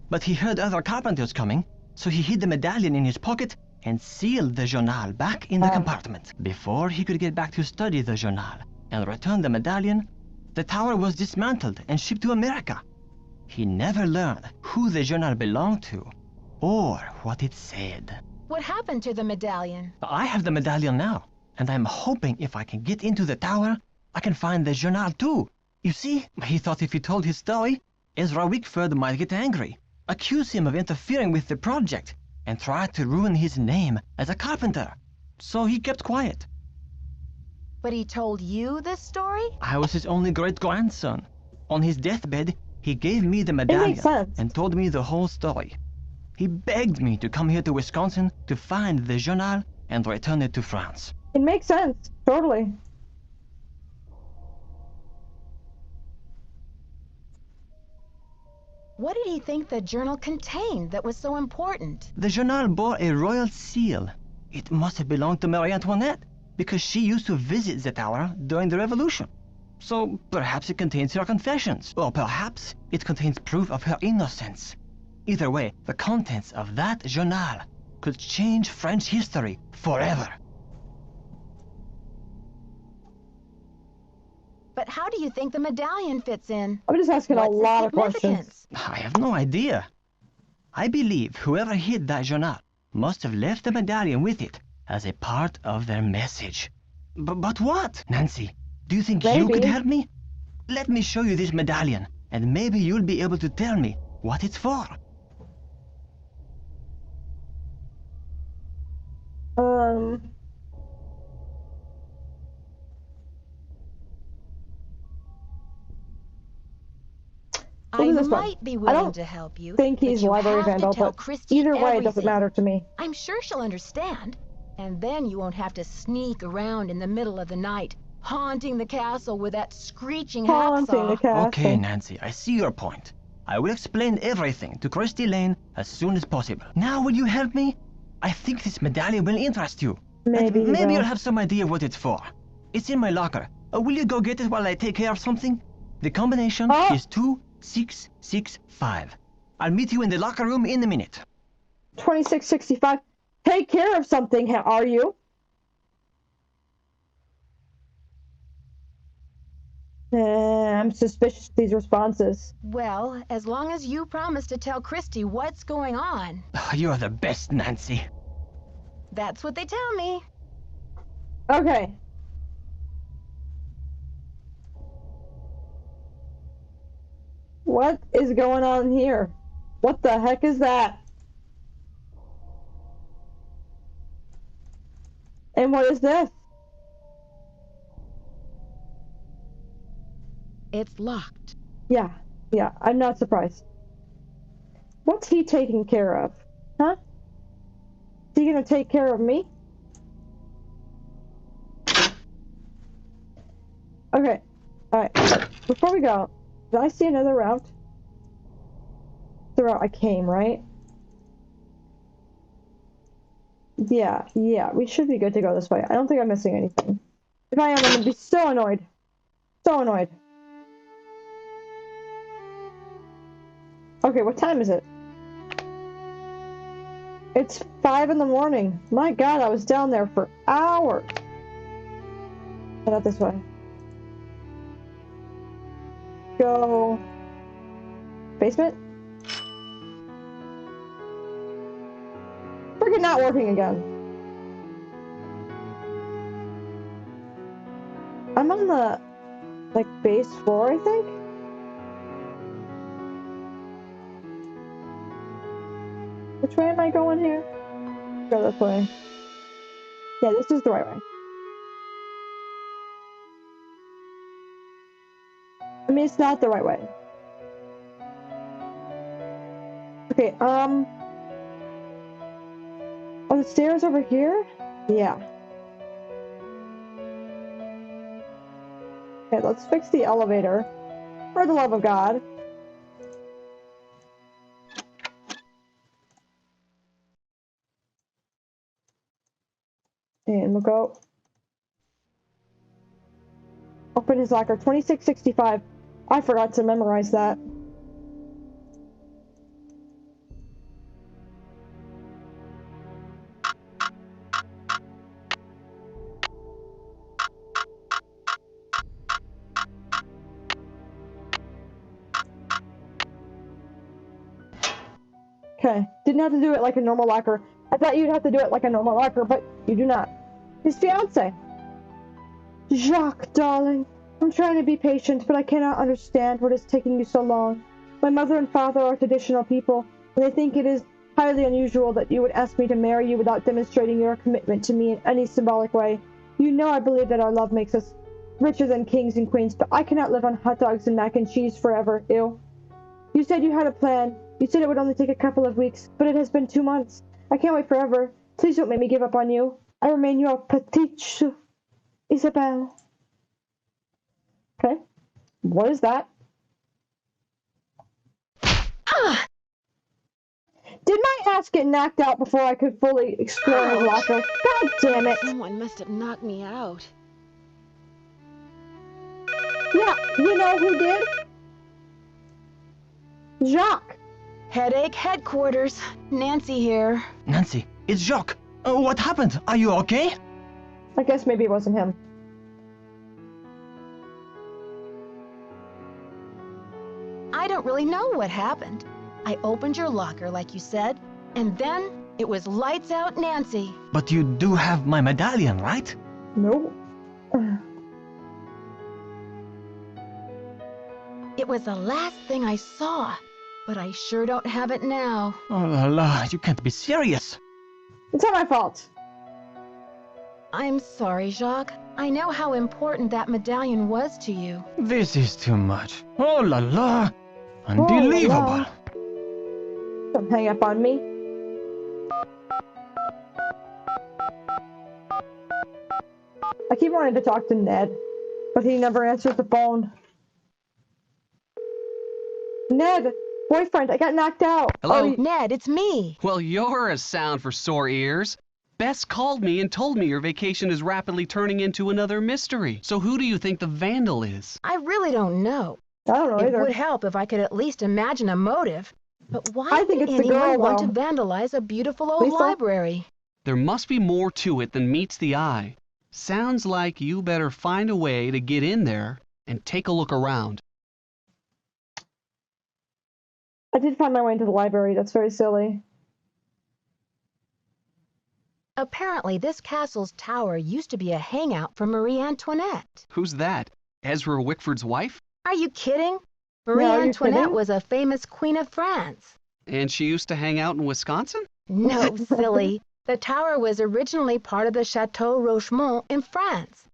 But he heard other carpenters coming, so he hid the medallion in his pocket and sealed the journal back in the compartment. Before he could get back to study the journal and return the medallion, the tower was dismantled and shipped to America. He never learned who the journal belonged to or what it said. What happened to the medallion? I have the medallion now. And I'm hoping if I can get into the tower, I can find the journal too. You see, he thought if he told his story, Ezra Wickford might get angry, accuse him of interfering with the project, and try to ruin his name as a carpenter. So he kept quiet. But he told you this story? I was his only great-grandson. On his deathbed, he gave me the It medallion makes sense. and told me the whole story. He begged me to come here to Wisconsin to find the journal and return it to France. It makes sense. Totally. What did he think the journal contained that was so important? The journal bore a royal seal. It must have belonged to Marie Antoinette, because she used to visit the tower during the Revolution. So perhaps it contains her confessions, or perhaps it contains proof of her innocence. Either way, the contents of that journal could change French history forever. But how do you think the medallion fits in? I'm just asking a What's its lot of questions. significance? I have no idea. I believe whoever hid that journal must have left the medallion with it as a part of their message. But what? Nancy, do you think you could Maybe. help me? Let me show you this medallion, and maybe you'll be able to tell me what it's for. What I is this one? might be I willing don't to help you. think but he's you library have to vandal, tell but Christy either way, it doesn't everything. matter to me. I'm sure she'll understand. And then you won't have to sneak around in the middle of the night, haunting the castle with that screeching Haunting the hacksaw. castle. Okay, Nancy, I see your point. I will explain everything to Christy Lane as soon as possible. Now, will you help me? I think this medallion will interest you. Maybe And he maybe will. you'll have some idea what it's for. It's in my locker. Will you go get it while I take care of something? The combination is 2665. I'll meet you in the locker room in a minute. 2665. Take care of something, are you? I'm suspicious of these responses. Well, as long as you promise to tell Christy what's going on. You're the best, Nancy. That's what they tell me. Okay. What is going on here? What the heck is that? And what is this? It's locked. Yeah, I'm not surprised. What's he taking care of? Huh? Is he gonna take care of me? Okay, alright. Before we go, did I see another route? The route I came, right? Yeah, we should be good to go this way. I don't think I'm missing anything. If I am, I'm gonna be so annoyed. So annoyed. Okay, what time is it? It's 5 in the morning. My god, I was down there for hours. Head out this way. Go. Basement? Freaking not working again. I'm on the, like, base floor, I think? Which way am I going here? Go this way. Yeah, this is the right way. I mean, it's not the right way. Okay, are the stairs over here? Yeah. Okay, let's fix the elevator. For the love of God. And we'll go. Open his locker. 2665. I forgot to memorize that. Okay. Didn't have to do it like a normal locker. I thought you'd have to do it like a normal locker, but you do not. His fiance. Jacques, darling. I'm trying to be patient, but I cannot understand what is taking you so long. My mother and father are traditional people, and they think it is highly unusual that you would ask me to marry you without demonstrating your commitment to me in any symbolic way. You know I believe that our love makes us richer than kings and queens, but I cannot live on hot dogs and mac and cheese forever, ew. You said you had a plan. You said it would only take a couple of weeks, but it has been 2 months. I can't wait forever. Please don't make me give up on you. I remain your petite Isabelle. Okay. What is that? Ah! Did my ass get knocked out before I could fully explore his locker? God damn it. Someone must have knocked me out. Yeah, you know who did? Jacques. Headache headquarters. Nancy here. Nancy, it's Jacques. What happened? Are you okay? I guess maybe it wasn't him. I don't really know what happened. I opened your locker like you said, and then it was lights out Nancy. But you do have my medallion, right? No. It was the last thing I saw, but I sure don't have it now. Oh la la, you can't be serious. It's not my fault. I'm sorry, Jacques. I know how important that medallion was to you. This is too much. Oh la la. Unbelievable. Oh, la la. Don't hang up on me. I keep wanting to talk to Ned, but he never answers the phone. Ned, boyfriend, I got knocked out. Hello? Ned, it's me. Well, you're a sound for sore ears. Bess called me and told me your vacation is rapidly turning into another mystery. So who do you think the vandal is? I really don't know. I don't know It either. would help if I could at least imagine a motive. But why I think would it's the anyone girl, want though. to vandalize a beautiful old Lisa? library? There must be more to it than meets the eye. Sounds like you better find a way to get in there and take a look around. I did find my way into the library. That's very silly. Apparently, this castle's tower used to be a hangout for Marie Antoinette. Who's that? Ezra Wickford's wife? Are you kidding? Marie are you Antoinette kidding? was a famous queen of France. And she used to hang out in Wisconsin? No, silly. The tower was originally part of the Chateau Rochemont in France.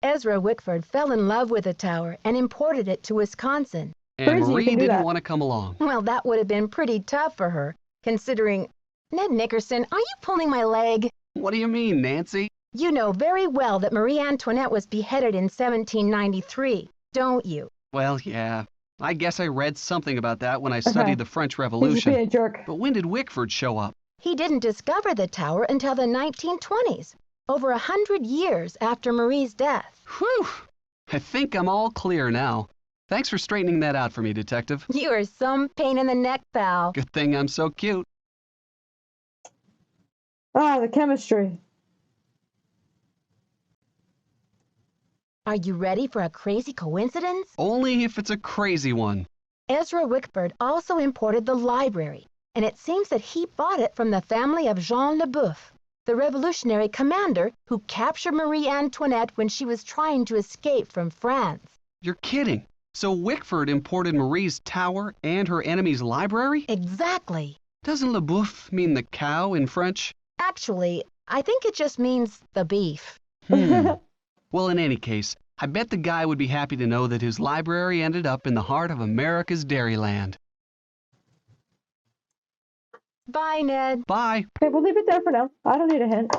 Ezra Wickford fell in love with the tower and imported it to Wisconsin. And Crazy you Marie can do didn't that. want to come along. Well, that would have been pretty tough for her, considering... Ned Nickerson, are you pulling my leg? What do you mean, Nancy? You know very well that Marie Antoinette was beheaded in 1793, don't you? Well, yeah. I guess I read something about that when I studied the French He's Revolution. being a jerk. But when did Wickford show up? He didn't discover the tower until the 1920s, over 100 years after Marie's death. Whew! I think I'm all clear now. Thanks for straightening that out for me, Detective. You are some pain in the neck, pal. Good thing I'm so cute. Ah, the chemistry. Are you ready for a crazy coincidence? Only if it's a crazy one. Ezra Wickford also imported the library, and it seems that he bought it from the family of Jean Leboeuf, the revolutionary commander who captured Marie Antoinette when she was trying to escape from France. You're kidding. So Wickford imported Marie's tower and her enemy's library? Exactly. Doesn't Leboeuf mean the cow in French? Actually, I think it just means the beef. Well, in any case, I bet the guy would be happy to know that his library ended up in the heart of America's Dairyland. Bye, Ned. Bye. Okay, we'll leave it there for now. I don't need a hint.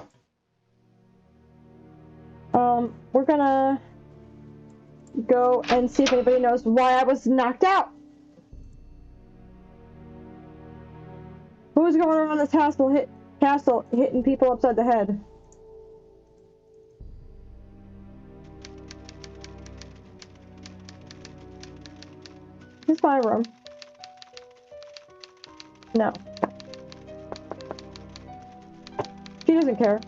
We're gonna go and see if anybody knows why I was knocked out. Who was going around this castle hitting people upside the head? This is my room. No. She doesn't care.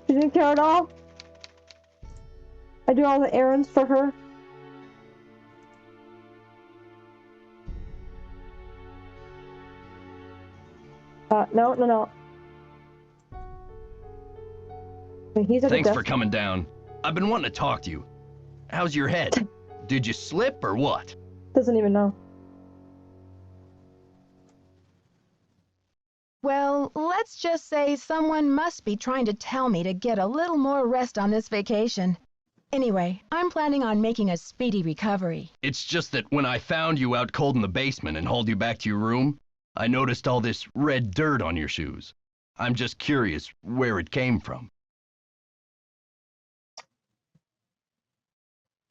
She didn't care at all. I do all the errands for her. No. Okay, he's at the Thanks desk. for coming down. I've been wanting to talk to you. How's your head? Did you slip or what? Doesn't even know. Well, let's just say someone must be trying to tell me to get a little more rest on this vacation. Anyway, I'm planning on making a speedy recovery. It's just that when I found you out cold in the basement and hauled you back to your room, I noticed all this red dirt on your shoes. I'm just curious where it came from.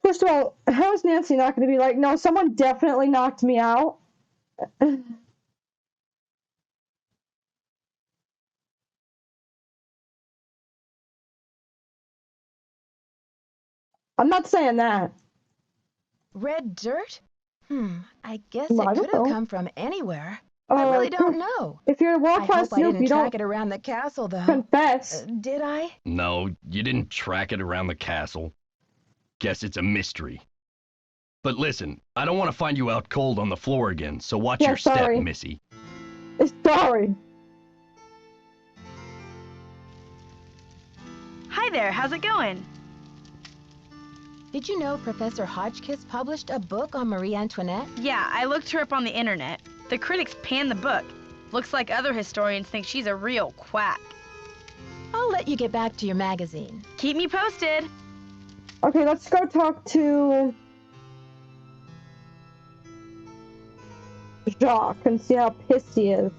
First of all, how is Nancy not going to be like, no, someone definitely knocked me out? I'm not saying that. Red dirt? I guess Well, I it don't could have know. come from anywhere. I really don't know. If you're a I world-class hope I snoop, didn't you track don't it around the castle, though. confess. Did I? No, you didn't track it around the castle. Guess it's a mystery. But listen, I don't want to find you out cold on the floor again, so watch your step, Missy. Sorry. Hi there, how's it going? Did you know Professor Hotchkiss published a book on Marie Antoinette? Yeah, I looked her up on the internet. The critics panned the book. Looks like other historians think she's a real quack. I'll let you get back to your magazine. Keep me posted. Okay, let's go talk to Jacques and see how pissed he is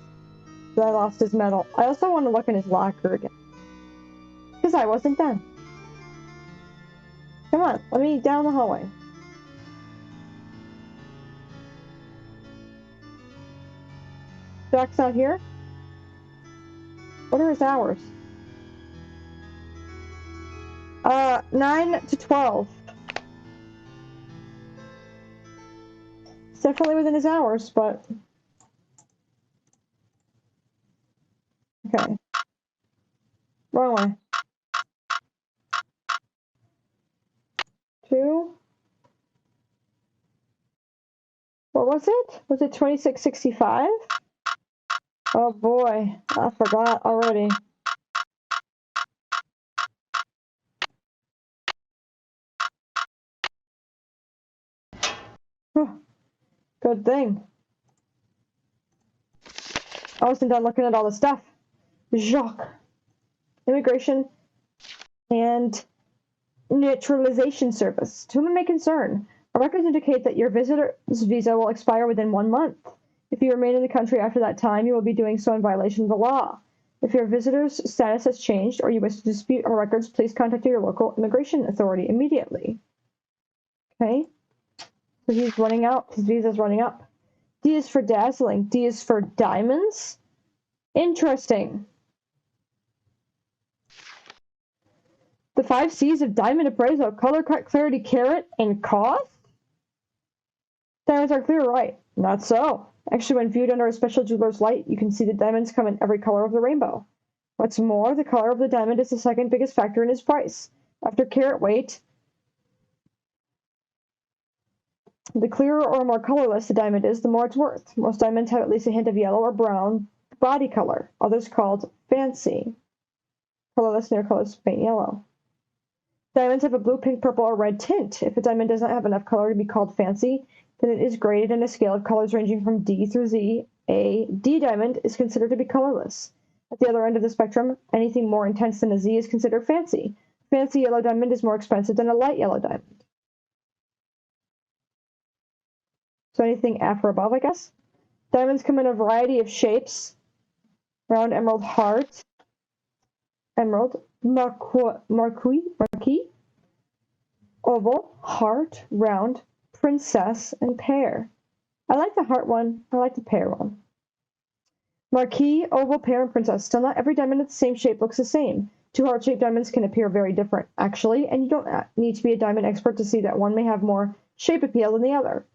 that I lost his medal. I also want to look in his locker again. Because I wasn't done. Come on, let me down the hallway. Jacques not here? What are his hours? 9 to 12. It's definitely within his hours, but... Okay. Wrong way. 2. What was it? Was it 2665? Oh boy, I forgot already. Good thing. I wasn't done looking at all the stuff. Jacques. Immigration and Naturalization Service. To whom it may concern, our records indicate that your visitor's visa will expire within 1 month. If you remain in the country after that time, you will be doing so in violation of the law. If your visitor's status has changed or you wish to dispute our records, please contact your local immigration authority immediately. Okay? So he's running out. His visa's running up. D is for dazzling. D is for diamonds? Interesting. The 5 C's of diamond appraisal: color, cut, clarity, carat, and cost? Diamonds are clear, right? Not so. Actually, when viewed under a special jeweler's light, you can see the diamonds come in every color of the rainbow. What's more, the color of the diamond is the second biggest factor in its price. After carat weight, the clearer or more colorless the diamond is, the more it's worth. Most diamonds have at least a hint of yellow or brown body color, others called fancy. Colorless near colors faint yellow. Diamonds have a blue, pink, purple, or red tint. If a diamond does not have enough color to be called fancy, then it is graded in a scale of colors ranging from D through Z. A D diamond is considered to be colorless. At the other end of the spectrum, anything more intense than a Z is considered fancy. Fancy yellow diamond is more expensive than a light yellow diamond. So anything F or above, I guess. Diamonds come in a variety of shapes. Round, emerald, heart, emerald, marquis, oval, heart, round, princess, and pear. I like the heart one. I like the pear one. Marquis, oval, pear, and princess. Still not every diamond of the same shape looks the same. 2 heart-shaped diamonds can appear very different, actually, and you don't need to be a diamond expert to see that one may have more shape appeal than the other.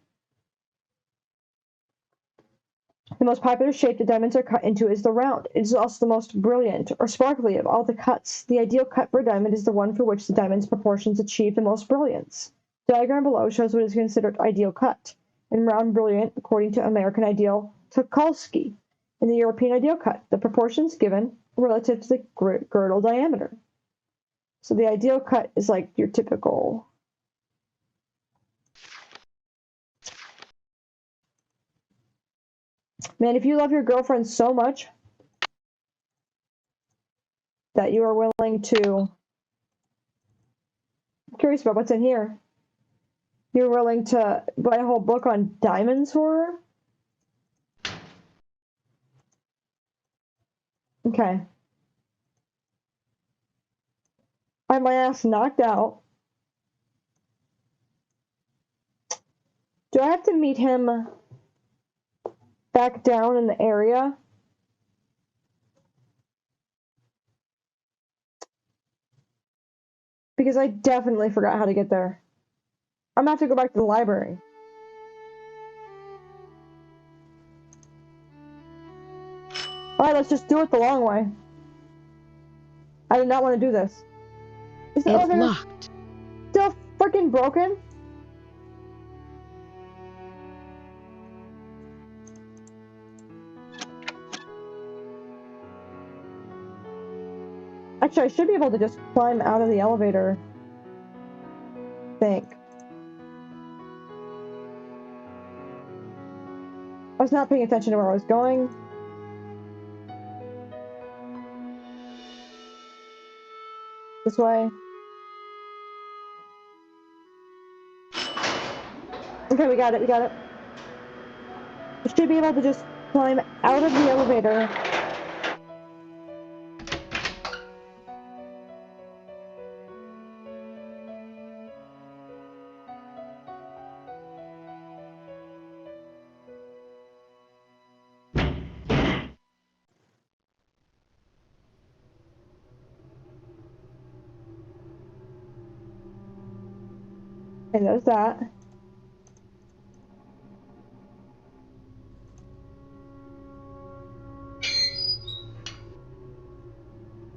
The most popular shape the diamonds are cut into is the round. It is also the most brilliant or sparkly of all the cuts. The ideal cut for a diamond is the one for which the diamond's proportions achieve the most brilliance. The diagram below shows what is considered ideal cut. In round brilliant, according to American ideal Tucholsky. In the European ideal cut, the proportions given relative to the girdle diameter. So the ideal cut is like your typical. Man, if you love your girlfriend so much that you are willing to, I'm curious about what's in here. You're willing to buy a whole book on diamonds for her? Okay. I had my ass knocked out. Do I have to meet him back down in the area? Because I definitely forgot how to get there. I'm gonna have to go back to the library. Alright, let's just do it the long way. I did not want to do this. Is the It's elevator locked. still freaking broken? Actually, I should be able to just climb out of the elevator. I think. I was not paying attention to where I was going. This way. Okay, we got it, we got it. I should be able to just climb out of the elevator. And there's that.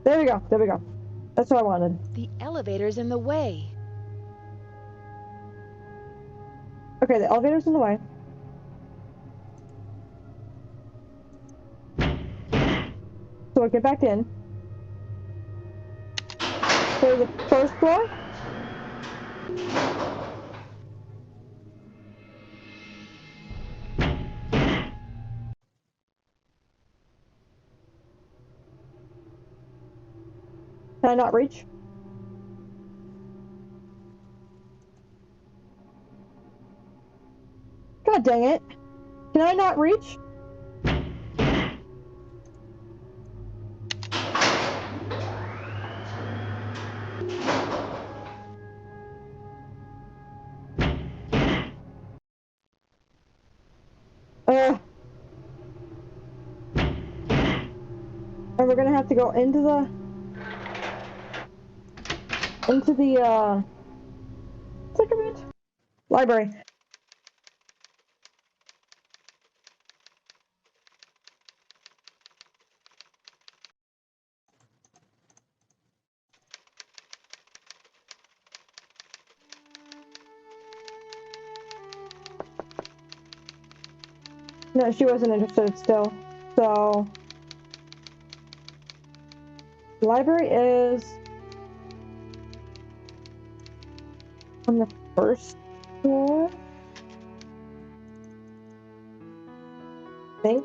There we go, there we go. That's what I wanted. The elevator's in the way. Okay, the elevator's in the way. So we'll get back in. Go to the first floor. Can I not reach? God dang it. Can I not reach? And we're gonna have to go into the click of it. Library. No, she wasn't interested still. So the library is on the first floor. I think.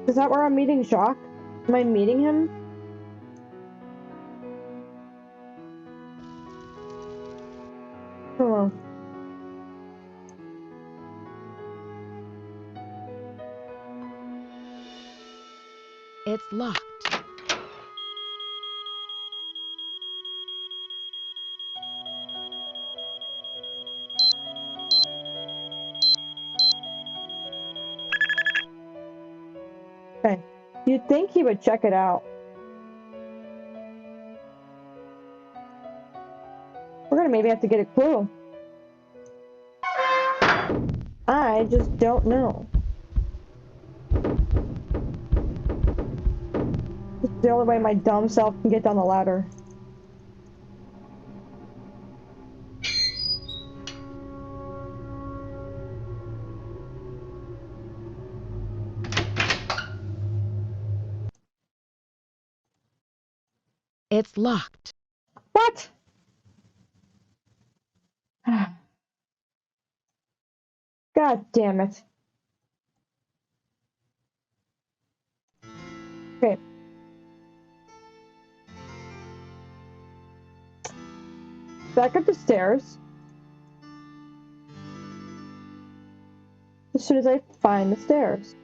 Is that where I'm meeting Jacques? Am I meeting him? I don't know. It's locked. Okay. You'd think he would check it out. We're gonna maybe have to get a clue. I just don't know. This is the only way my dumb self can get down the ladder. It's locked. What? God damn it. Okay. Back up the stairs. As soon as I find the stairs.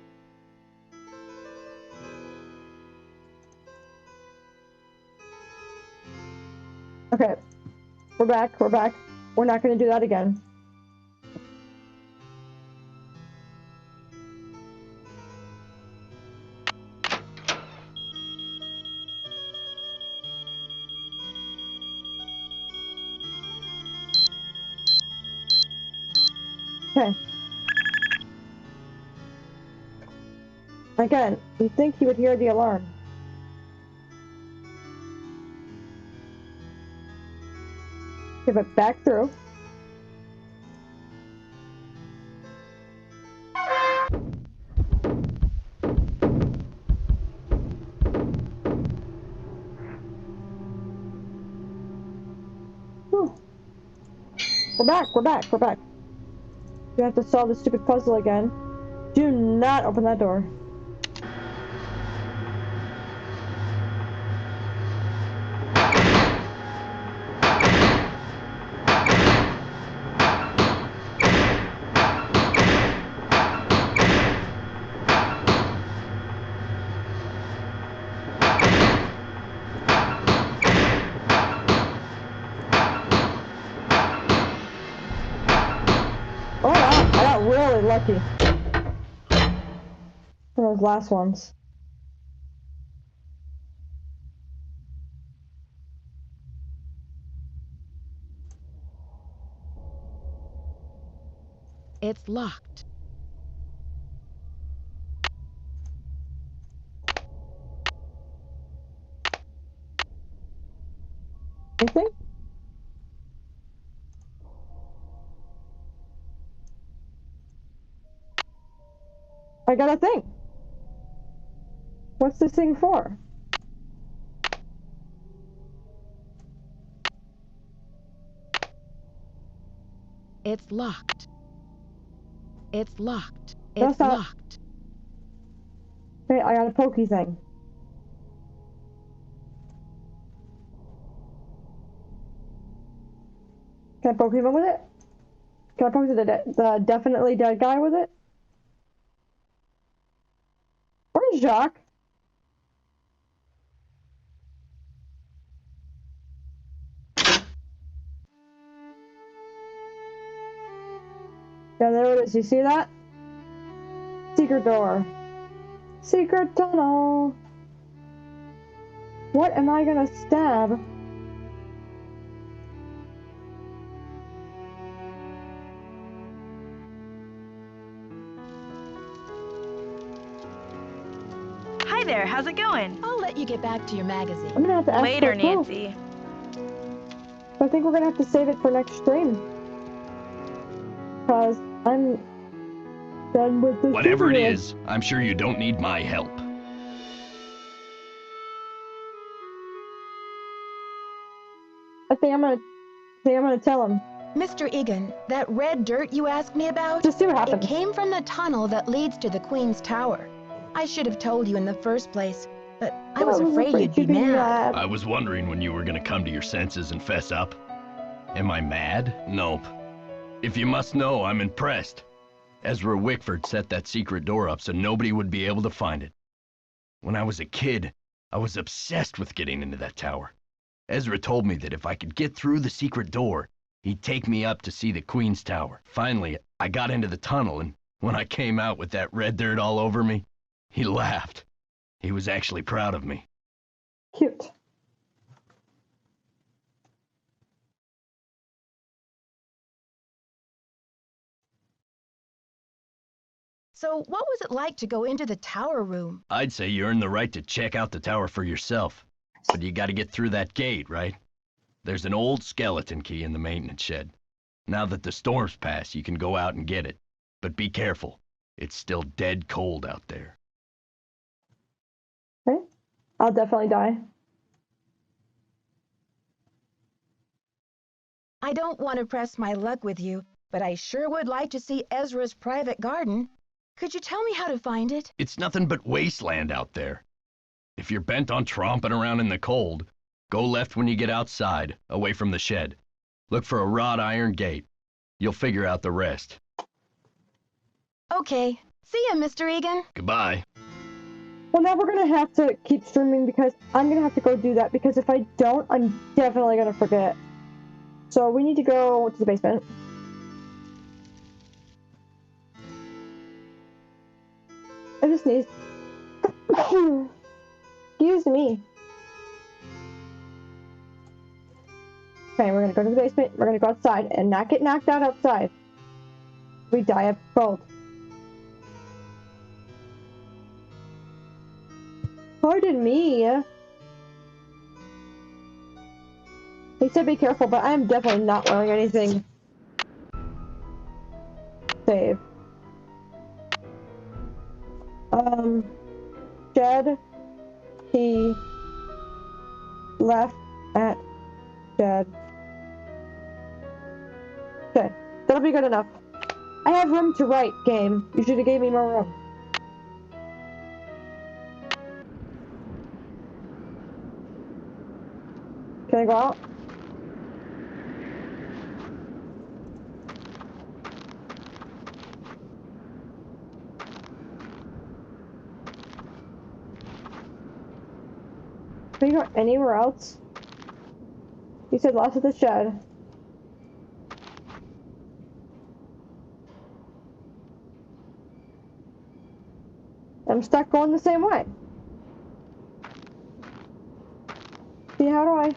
Okay. We're back. We're back. We're not going to do that again. Okay. Again, you'd think he would hear the alarm. Give it back through. Whew. We're back, we're back, we're back. We have to solve this stupid puzzle again. Do not open that door. Oh wow, I got really lucky. One of those last ones. It's locked. Anything? I got a thing. What's this thing for? It's locked. It's locked. That's It's not- locked. Hey, I got a pokey thing. Can I poke him with it? Can I poke the definitely dead guy with it? Where's Jacques? Yeah, there it is. You see that? Secret door. Secret tunnel. What am I gonna stab? Hi there, how's it going? I'll let you get back to your magazine. I'm gonna have to ask Later, for proof. Nancy. I think we're gonna have to save it for next stream. Because I'm done with this. Whatever it tutorial. is, I'm sure you don't need my help. I think I'm gonna tell him. Mr. Egan, that red dirt you asked me about? Just see what It happens. came from the tunnel that leads to the Queen's Tower. I should have told you in the first place, but I was afraid you'd be mad. I was wondering when you were gonna come to your senses and fess up. Am I mad? Nope. If you must know, I'm impressed. Ezra Wickford set that secret door up so nobody would be able to find it. When I was a kid, I was obsessed with getting into that tower. Ezra told me that if I could get through the secret door, he'd take me up to see the Queen's Tower. Finally, I got into the tunnel, and when I came out with that red dirt all over me, he laughed. He was actually proud of me. Cute. So what was it like to go into the tower room? I'd say you earned the right to check out the tower for yourself, but you gotta get through that gate, right? There's an old skeleton key in the maintenance shed. Now that the storm's passed, you can go out and get it. But be careful. It's still dead cold out there. Okay. I'll definitely die. I don't want to press my luck with you, but I sure would like to see Ezra's private garden. Could you tell me how to find it? It's nothing but wasteland out there. If you're bent on tromping around in the cold, go left when you get outside, away from the shed. Look for a wrought iron gate. You'll figure out the rest. Okay. See ya, Mr. Egan. Goodbye. Well, now we're gonna have to keep streaming because I'm gonna have to go do that, because if I don't, I'm definitely gonna forget. So we need to go to the basement. I just sneezed. Excuse me. Okay, we're gonna go to the basement. We're gonna go outside and not get knocked out outside. We die of cold. Pardon me. He said be careful, but I am definitely not wearing anything. Save. Shed. He left at shed. Okay, that'll be good enough. I have room to write, game. You should have gave me more room. Can I go out? Can you go anywhere else? You said lost at the shed. I'm stuck going the same way. See, how do I?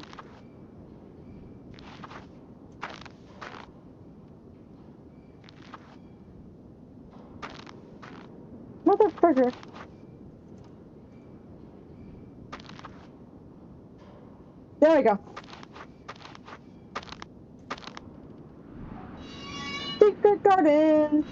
Motherfucker. There we go. Secret garden.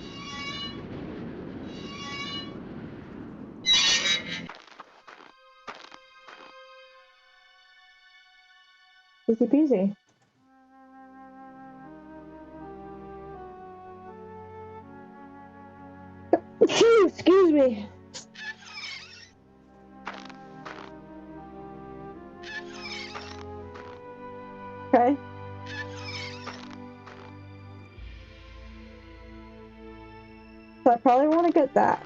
Easy peasy. Excuse me. Okay. So I probably want to get that.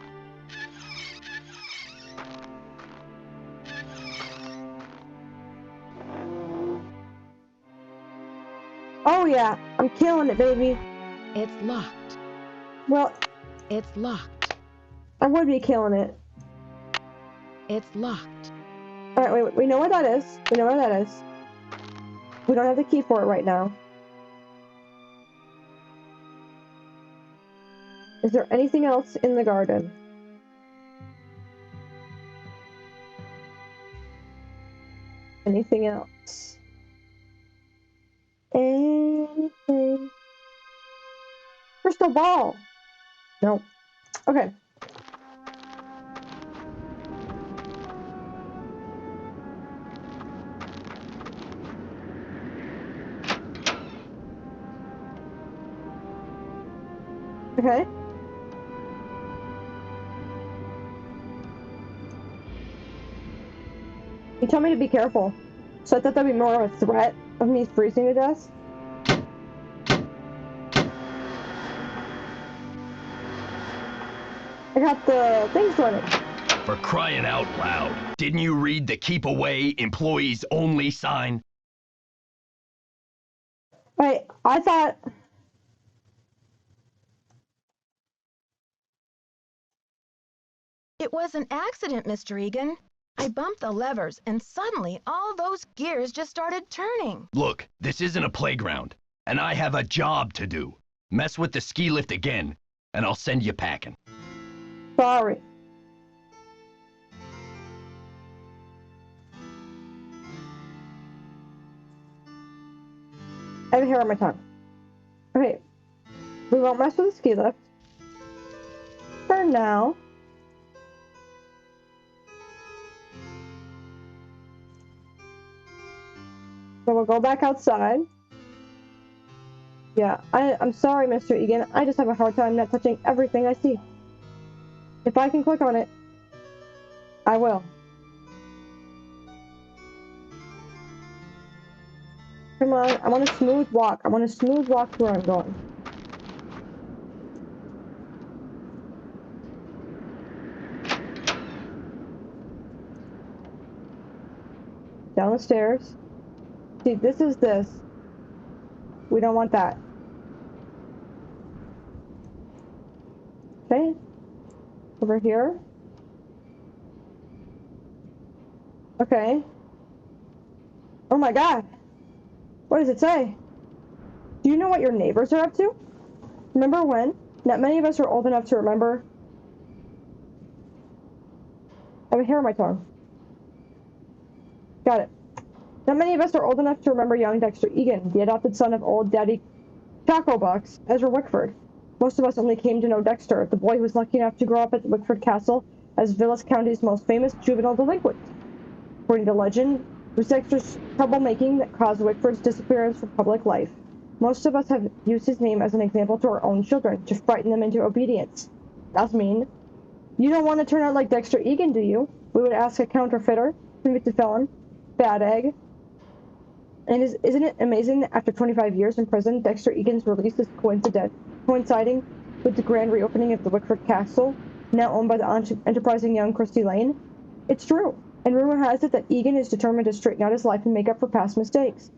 Oh yeah, I'm killing it, baby. It's locked. Well, It's locked. I would be killing it. It's locked. Alright, wait, we know where that is. We know where that is. We don't have the key for it right now. Is there anything else in the garden? Anything else? Anything? Crystal ball! No. Okay. Okay. You told me to be careful. So I thought that'd be more of a threat of me freezing to death. I got the things running. For crying out loud, didn't you read the keep away, employees only sign? Wait, I thought... It was an accident, Mr. Egan. I bumped the levers, and suddenly all those gears just started turning. Look, this isn't a playground, and I have a job to do. Mess with the ski lift again, and I'll send you packing. Sorry. I have a hair on my tongue. Okay. We won't mess with the ski lift. For now. So we'll go back outside. Yeah, I'm sorry, Mr. Egan. I just have a hard time not touching everything I see. If I can click on it, I will. Come on, I want a smooth walk. I want a smooth walk to where I'm going. Down the stairs. See, this is this. We don't want that. Okay. Over here. Okay. Oh my god. What does it say? Do you know what your neighbors are up to? Remember when? Not many of us are old enough to remember. I have a hair on my tongue. Got it. Not many of us are old enough to remember young Dexter Egan, the adopted son of old Daddy Taco Box, Ezra Wickford. Most of us only came to know Dexter, the boy who was lucky enough to grow up at the Wickford Castle as Vilas County's most famous juvenile delinquent. According to legend, it was Dexter's troublemaking that caused Wickford's disappearance from public life. Most of us have used his name as an example to our own children, to frighten them into obedience. That's mean. You don't want to turn out like Dexter Egan, do you? We would ask a counterfeiter, convicted felon, bad egg. And isn't it amazing that after 25 years in prison, Dexter Egan's release is coinciding with the grand reopening of the Wickford Castle, now owned by the enterprising young Christy Lane? It's true, and rumor has it that Egan is determined to straighten out his life and make up for past mistakes.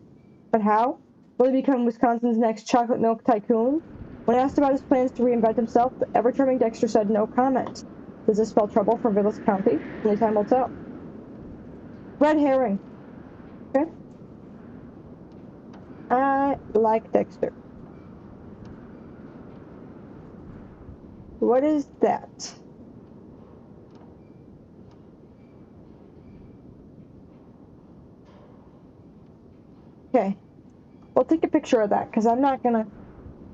But how? Will he become Wisconsin's next chocolate milk tycoon? When asked about his plans to reinvent himself, the ever-charming Dexter said no comment. Does this spell trouble for Vilas County? Only time will tell. Red herring. Okay. I like Dexter. What is that? Okay. We'll take a picture of that, because I'm not gonna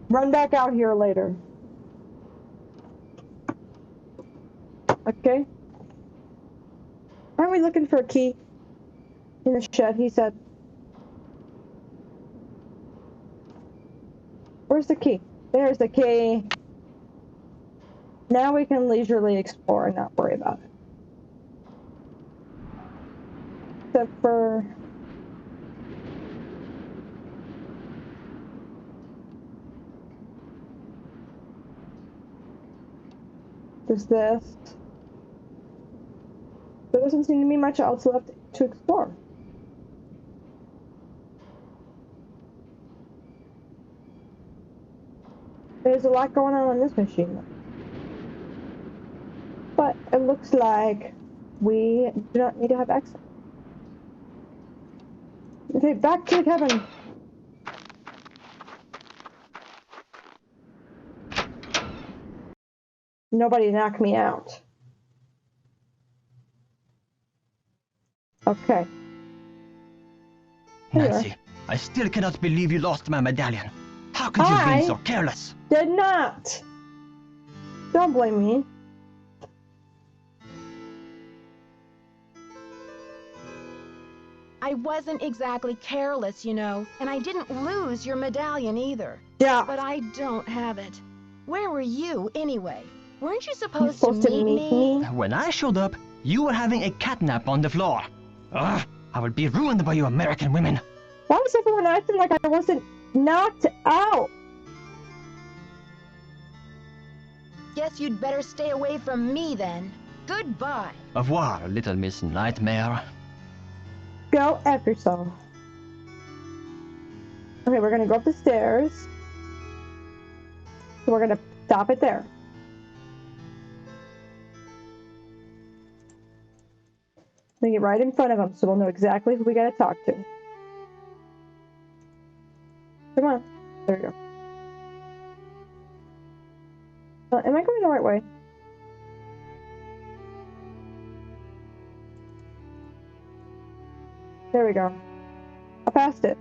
run back out here later. Okay? Aren't we looking for a key? In the shed, he said. Where's the key? There's the key. Now we can leisurely explore and not worry about it. Except for... there's this. There doesn't seem to be much else left to explore. There's a lot going on this machine. But it looks like we do not need to have access. Okay, back to the cabin. Nobody knock me out. Okay. Nancy, I still cannot believe you lost my medallion. How could you have been so careless? Did not. Don't blame me. I wasn't exactly careless, you know, and I didn't lose your medallion either. Yeah. But I don't have it. Where were you, anyway? Weren't you supposed to meet me? When I showed up, you were having a catnap on the floor. Ugh, I will be ruined by you American women. Why was everyone acting like I wasn't knocked out? Guess you'd better stay away from me then. Goodbye. Au revoir, little Miss Nightmare. Go F yourself. Okay, we're gonna go up the stairs. So we're gonna stop it there. We get right in front of them so we'll know exactly who we gotta talk to. Come on. There we go. Am I going the right way? There we go. I passed it.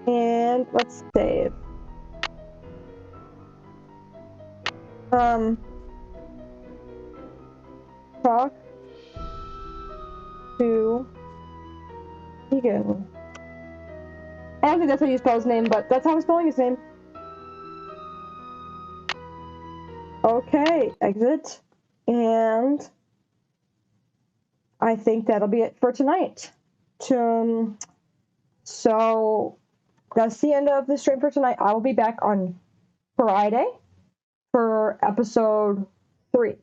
And let's save. Talk to Egan. I don't think that's how you spell his name, but that's how I'm spelling his name. Okay, exit. And I think that'll be it for tonight. So that's the end of the stream for tonight. I will be back on Friday for episode 3.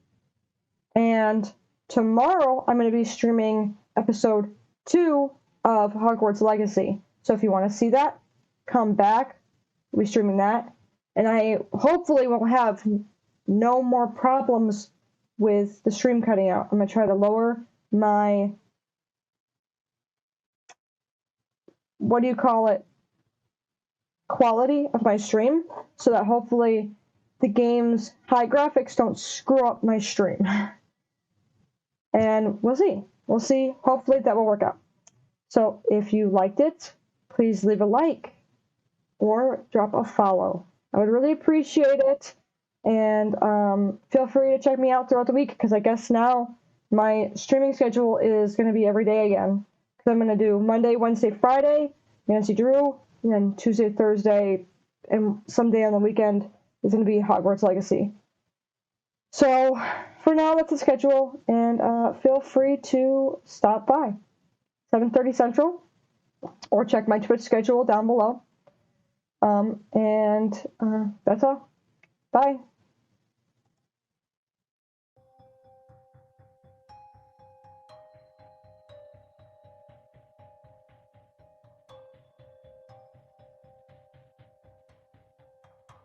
And tomorrow I'm going to be streaming episode 2 of Hogwarts Legacy. So if you want to see that, come back. We'll be streaming that. And I hopefully will have no more problems with the stream cutting out. I'm going to try to lower my, quality of my stream, so that hopefully the game's high graphics don't screw up my stream. And we'll see. We'll see. Hopefully that will work out. So if you liked it, please leave a like or drop a follow. I would really appreciate it. And feel free to check me out throughout the week, because I guess now my streaming schedule is going to be every day again. Because I'm going to do Monday, Wednesday, Friday, Nancy Drew, and then Tuesday, Thursday, and someday on the weekend is going to be Hogwarts Legacy. So for now, that's the schedule, and feel free to stop by 7:30 Central, or check my Twitch schedule down below. And that's all. Bye.